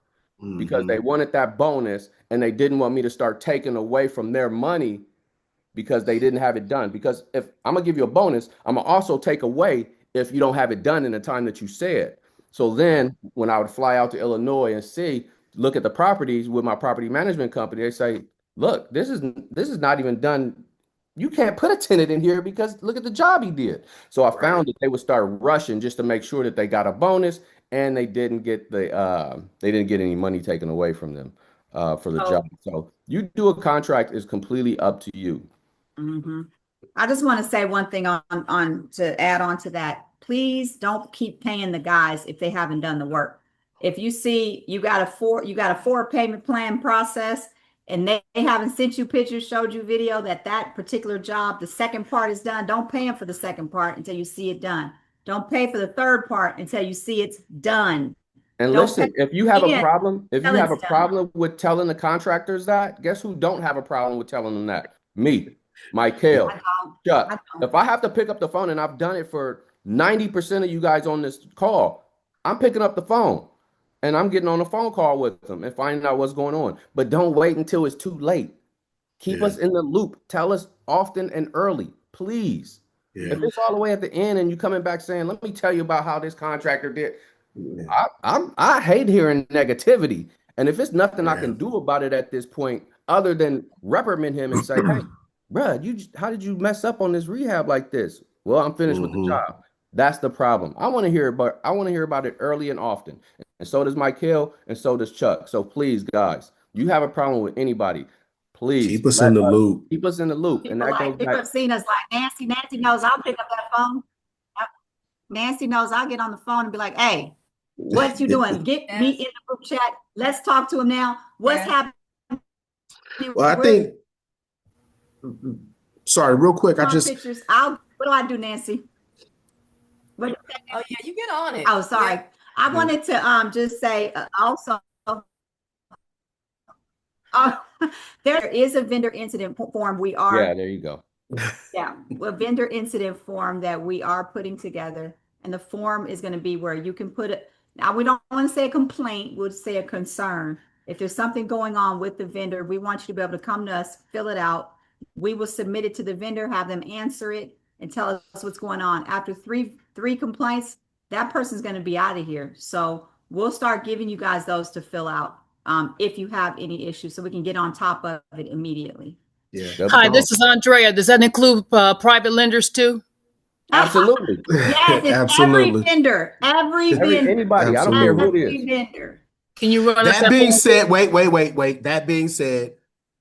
because they wanted that bonus and they didn't want me to start taking away from their money because they didn't have it done. Because if I'm gonna give you a bonus, I'm gonna also take away if you don't have it done in the time that you said. So then when I would fly out to Illinois and look at the properties with my property management company, they say, look, this is not even done. You can't put a tenant in here because look at the job he did. So I found that they would start rushing just to make sure that they got a bonus and they didn't get any money taken away from them for the job. So you do a contract is completely up to you. I just want to say one thing on to add on to that. Please don't keep paying the guys if they haven't done the work. If you see you got a four payment plan process and they haven't sent you pictures, showed you video that particular job, the second part is done, don't pay them for the second part until you see it done. Don't pay for the third part until you see it's done. And Don't listen, pay if you have a again problem, if you until have a it's done. problem with telling the contractors that, guess who don't have a problem with telling them that? Me, Michael, I Chuck. don't. If I have to pick up the phone, and I've done it for 90% of you guys on this call, I'm picking up the phone and I'm getting on a phone call with them and finding out what's going on. But don't wait until it's too late. Keep us in the loop. Tell us often and early, please. If it's all the way at the end and you coming back saying, let me tell you about how this contractor did. I hate hearing negativity. And if it's nothing I can do about it at this point, other than reprimand him and say, hey, bruh, how did you mess up on this rehab like this? Well, I'm finished with the job. That's the problem. I want to hear about it early and often. And so does Michael, and so does Chuck. So please, guys, you have a problem with anybody, please keep us in the loop. keep us in the loop. And that goes People back. have seen us like Nancy. Nancy knows I'll pick up that phone. Nancy knows I'll get on the phone and be like, hey, what you doing? Get me in the group chat. Let's talk to him now. What's happening? Well, I think, sorry, real quick, what do I do, Nancy? Oh yeah, you get on it. Oh, sorry. Yeah. I wanted to just say also, there is a vendor incident form we are. Yeah, there you go. Yeah, a vendor incident form that we are putting together, and the form is going to be where you can put it. Now, we don't want to say a complaint, we'll say a concern. If there's something going on with the vendor, we want you to be able to come to us, fill it out. We will submit it to the vendor, have them answer it, and tell us what's going on. After three complaints, that person's going to be out of here. So we'll start giving you guys those to fill out if you have any issues, so we can get on top of it immediately. Yeah. Hi, this is Andrea. Does that include private lenders too? Absolutely. Yes, it's absolutely. Every vendor. Anybody. Absolutely. I don't care who it Every is. vendor. Can you run us That being said, wait. That being said,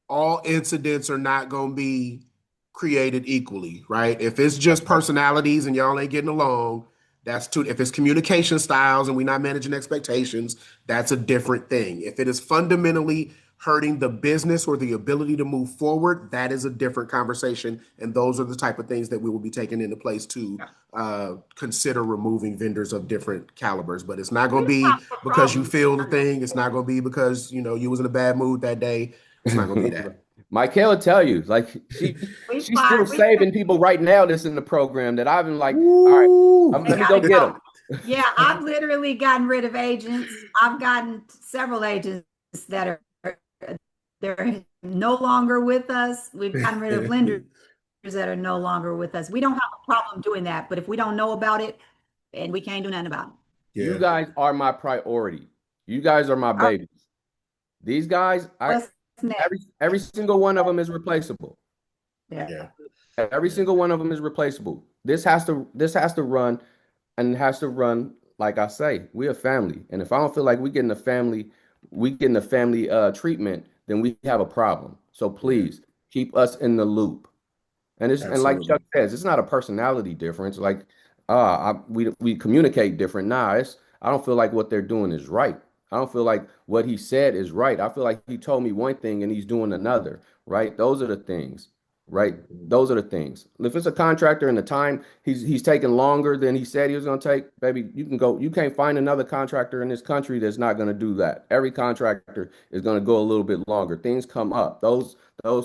all incidents are not going to be created equally, right? If it's just personalities and y'all ain't getting along, that's too. If it's communication styles and we're not managing expectations, that's a different thing. If it is fundamentally hurting the business or the ability to move forward, that is a different conversation. And those are the type of things that we will be taking into place to consider removing vendors of different calibers. But it's not going to be because you feel the thing. It's not going to be because, you was in a bad mood that day. It's not going to be that. Michael will tell you, like she's still saving people right now that's in the program that I've been like, all right, let me go get them. Yeah, I've literally gotten rid of agents. I've gotten several agents that they're no longer with us. We've gotten rid of lenders that are no longer with us. We don't have a problem doing that, but if we don't know about it, and we can't do nothing about it. You guys are my priority. You guys are my babies. These guys, every single one of them is replaceable. Yeah. Every single one of them is replaceable. This has to run, and it has to run like I say. We're a family, and if I don't feel like we getting the family treatment, then we have a problem. So please keep us in the loop. And like Chuck says, it's not a personality difference. Like we communicate different. I don't feel like what they're doing is right. I don't feel like what he said is right. I feel like he told me one thing and he's doing another. Right? Those are the things. Right? Those are the things. If it's a contractor and the time he's taking longer than he said he was going to take, baby, you can't find another contractor in this country that's not going to do that. Every contractor is going to go a little bit longer. Things come up. Those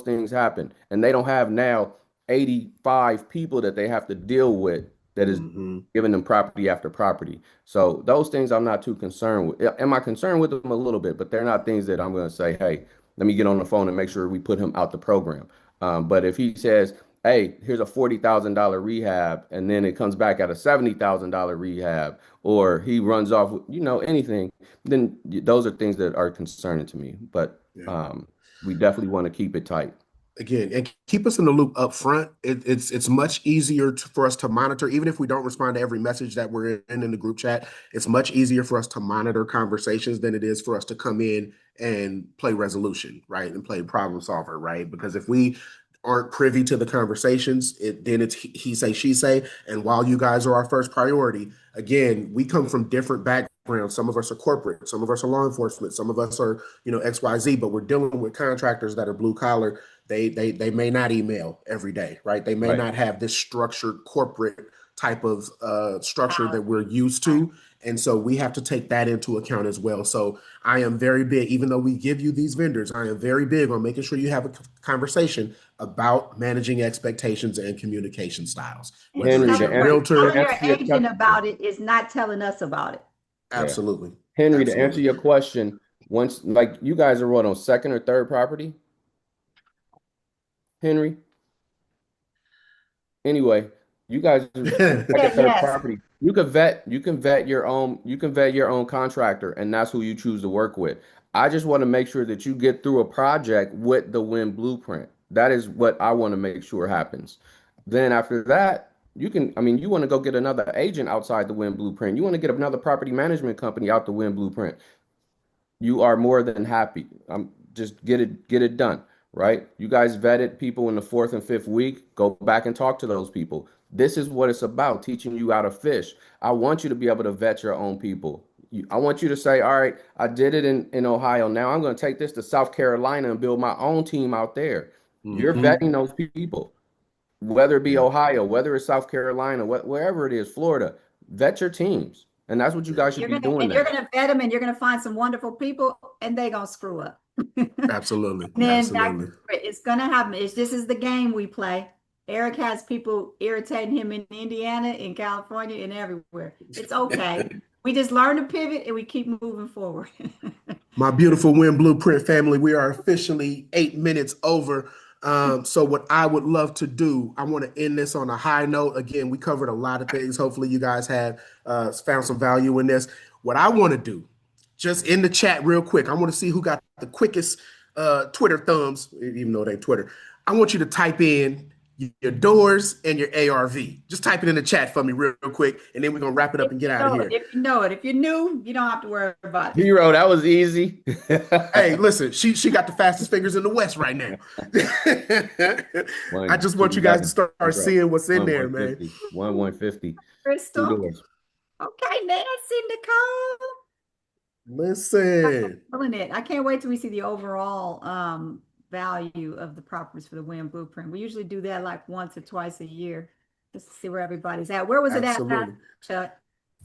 things happen. And they don't have now 85 people that they have to deal with that is Mhm. giving them property after property. So those things I'm not too concerned with. Am I concerned with them a little bit? But they're not things that I'm going to say, hey, let me get on the phone and make sure we put him out the program. But if he says, hey, here's a $40,000 rehab, and then it comes back at a $70,000 rehab, or he runs off, anything, then those are things that are concerning to me. But Yeah. we definitely want to keep it tight. Again, and keep us in the loop up front. It's much easier for us to monitor, even if we don't respond to every message that we're in the group chat. It's much easier for us to monitor conversations than it is for us to come in and play resolution, right? And play problem solver, right? Because if we aren't privy to the conversations, then it's he say, she say. And while you guys are our first priority, again, we come from different backgrounds. Some of us are corporate, some of us are law enforcement, some of us are, XYZ, but we're dealing with contractors that are blue collar. They may not email every day, right? They may Right. not have this structured corporate type of structure that we're used to. And so we have to take that into account as well. So I am very big, even though we give you these vendors, I am very big on making sure you have a conversation about managing expectations and communication styles. And Whether Henry, it's to your answer, realtor, telling your answer your agent question, about it is not telling us about it. absolutely. Henry, to answer Absolutely. your question, once like you guys are what, on second or third property? Henry? Anyway, you guys are second, third Yes. property. You can vet your own contractor, and that's who you choose to work with. I just want to make sure that you get through a project with the Win Blueprint. That is what I want to make sure happens. Then after that, you want to go get another agent outside the Win Blueprint. You want to get another property management company out the Win Blueprint. You are more than happy. Just get it done, right? You guys vetted people in the fourth and fifth week. Go back and talk to those people. This is what it's about, teaching you how to fish. I want you to be able to vet your own people. I want you to say, all right, I did it in Ohio. Now I'm going to take this to South Carolina and build my own team out there. You're Mhm. vetting those people, whether it be Yeah. Ohio, whether it's South Carolina, wherever it is, Florida. Vet your teams. And that's what you guys should be doing You're now. gonna vet them, and you're gonna find some wonderful people, and they're gonna screw up. Absolutely. Then back, Absolutely. it's gonna happen. This is the game we play. Eric has people irritating him in Indiana, in California, and everywhere. It's okay. We just learn to pivot and we keep moving forward. My beautiful Win Blueprint family, we are officially 8 minutes over. So what I would love to do, I want to end this on a high note. Again, we covered a lot of things. Hopefully you guys have found some value in this. What I want to do, just in the chat real quick, I want to see who got the quickest Twitter thumbs, even though it ain't Twitter. I want you to type in your doors and your ARV. Just type it in the chat for me real quick, and then we're going to wrap it up and get out of here. If you know it, if you're new, you don't have to worry about it. Hero, that was easy. Hey, listen, she got the fastest fingers in the West right now. I just want you guys to start seeing what's in there, man. 150. Crystal. 2 doors. Okay, Nancy, Nicole. Listen. Feeling it. I can't wait till we see the overall value of the properties for the Win Blueprint. We usually do that like once or twice a year just to see where everybody's at. Where was it at, Chuck?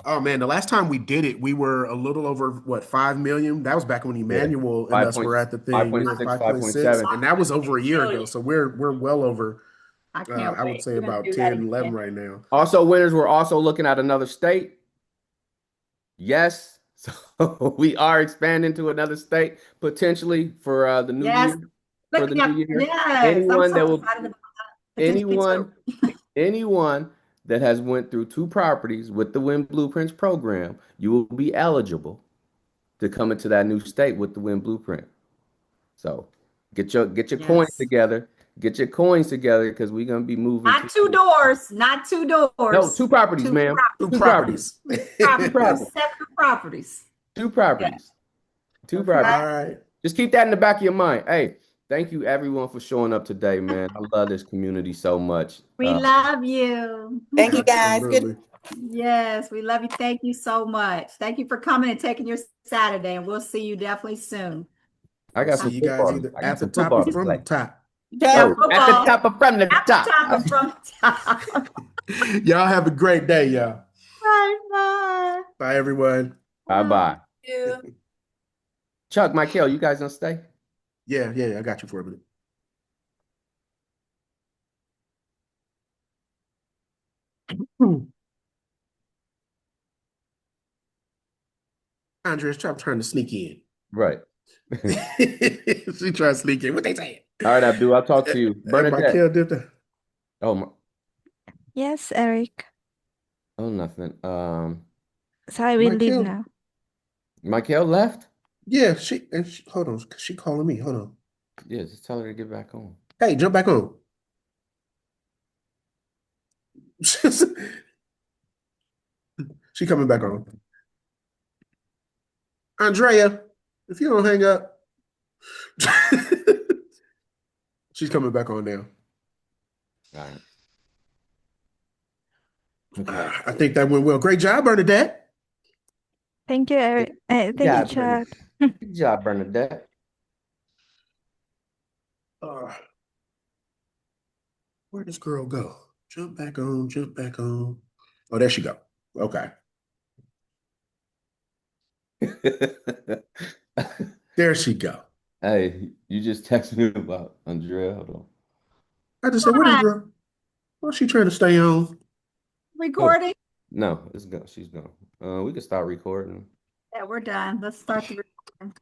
Oh man, the last time we did it, we were a little over what, 5 million. That was back when Emmanuel and us were at the thing. 5.6, 5.6, and that was over a year ago. So we're well over. I would say about 10, 11 right now. Also, winners, we're also looking at another state. Yes, so we are expanding to another state potentially for the new year. For the new year. Anyone that has went through 2 properties with the Win Blueprints program, you will be eligible to come into that new state with the Win Blueprint. So get your coins together. Get your coins together because we're gonna be moving. Not 2 doors. Not 2 doors. No, 2 properties, ma'am. 2 properties. 2 properties. 7 properties. 2 properties. 2 properties. All right. Just keep that in the back of your mind. Hey, thank you everyone for showing up today, man. I love this community so much. We love you. Thank you, guys. Absolutely. Yes, we love you. Thank you so much. Thank you for coming and taking your Saturday, and we'll see you definitely soon. I got some See you guys either at the top or from the top. Yeah, at the top or from the At the top. top and from the top. Y'all have a great day, y'all. Bye bye. Bye, everyone. Bye-bye. Yeah. Chuck, Michael, you guys gonna stay? Yeah, I got you for a minute. Andrea's trying to sneak in. Right. She trying to sneak in. What they saying? All right, Abdul, I'll talk to you. And Bernadette. Michael did that. Oh, Yes, Eric. oh, nothing. So I will leave Michael. now. Michael left? Yeah, hold on. She calling me. Hold on. Yeah, just tell her to get back on. Hey, jump back on. She coming back on. Andrea, if you don't hang up. She's coming back on now. All right. Okay. I think that went well. Great job, Bernadette. Thank you, Eric. Thank you, job, Chad. Good job, Bernadette. Where does girl go? Jump back on, jump back on. Oh, there she go. Okay. There she go. Hey, you just texted me about Andrea. Hold on. I just said, where this girl? What's she trying to stay on? Recording? No, it's gone. She's gone. We can start recording. Yeah, we're done. Let's start the recording.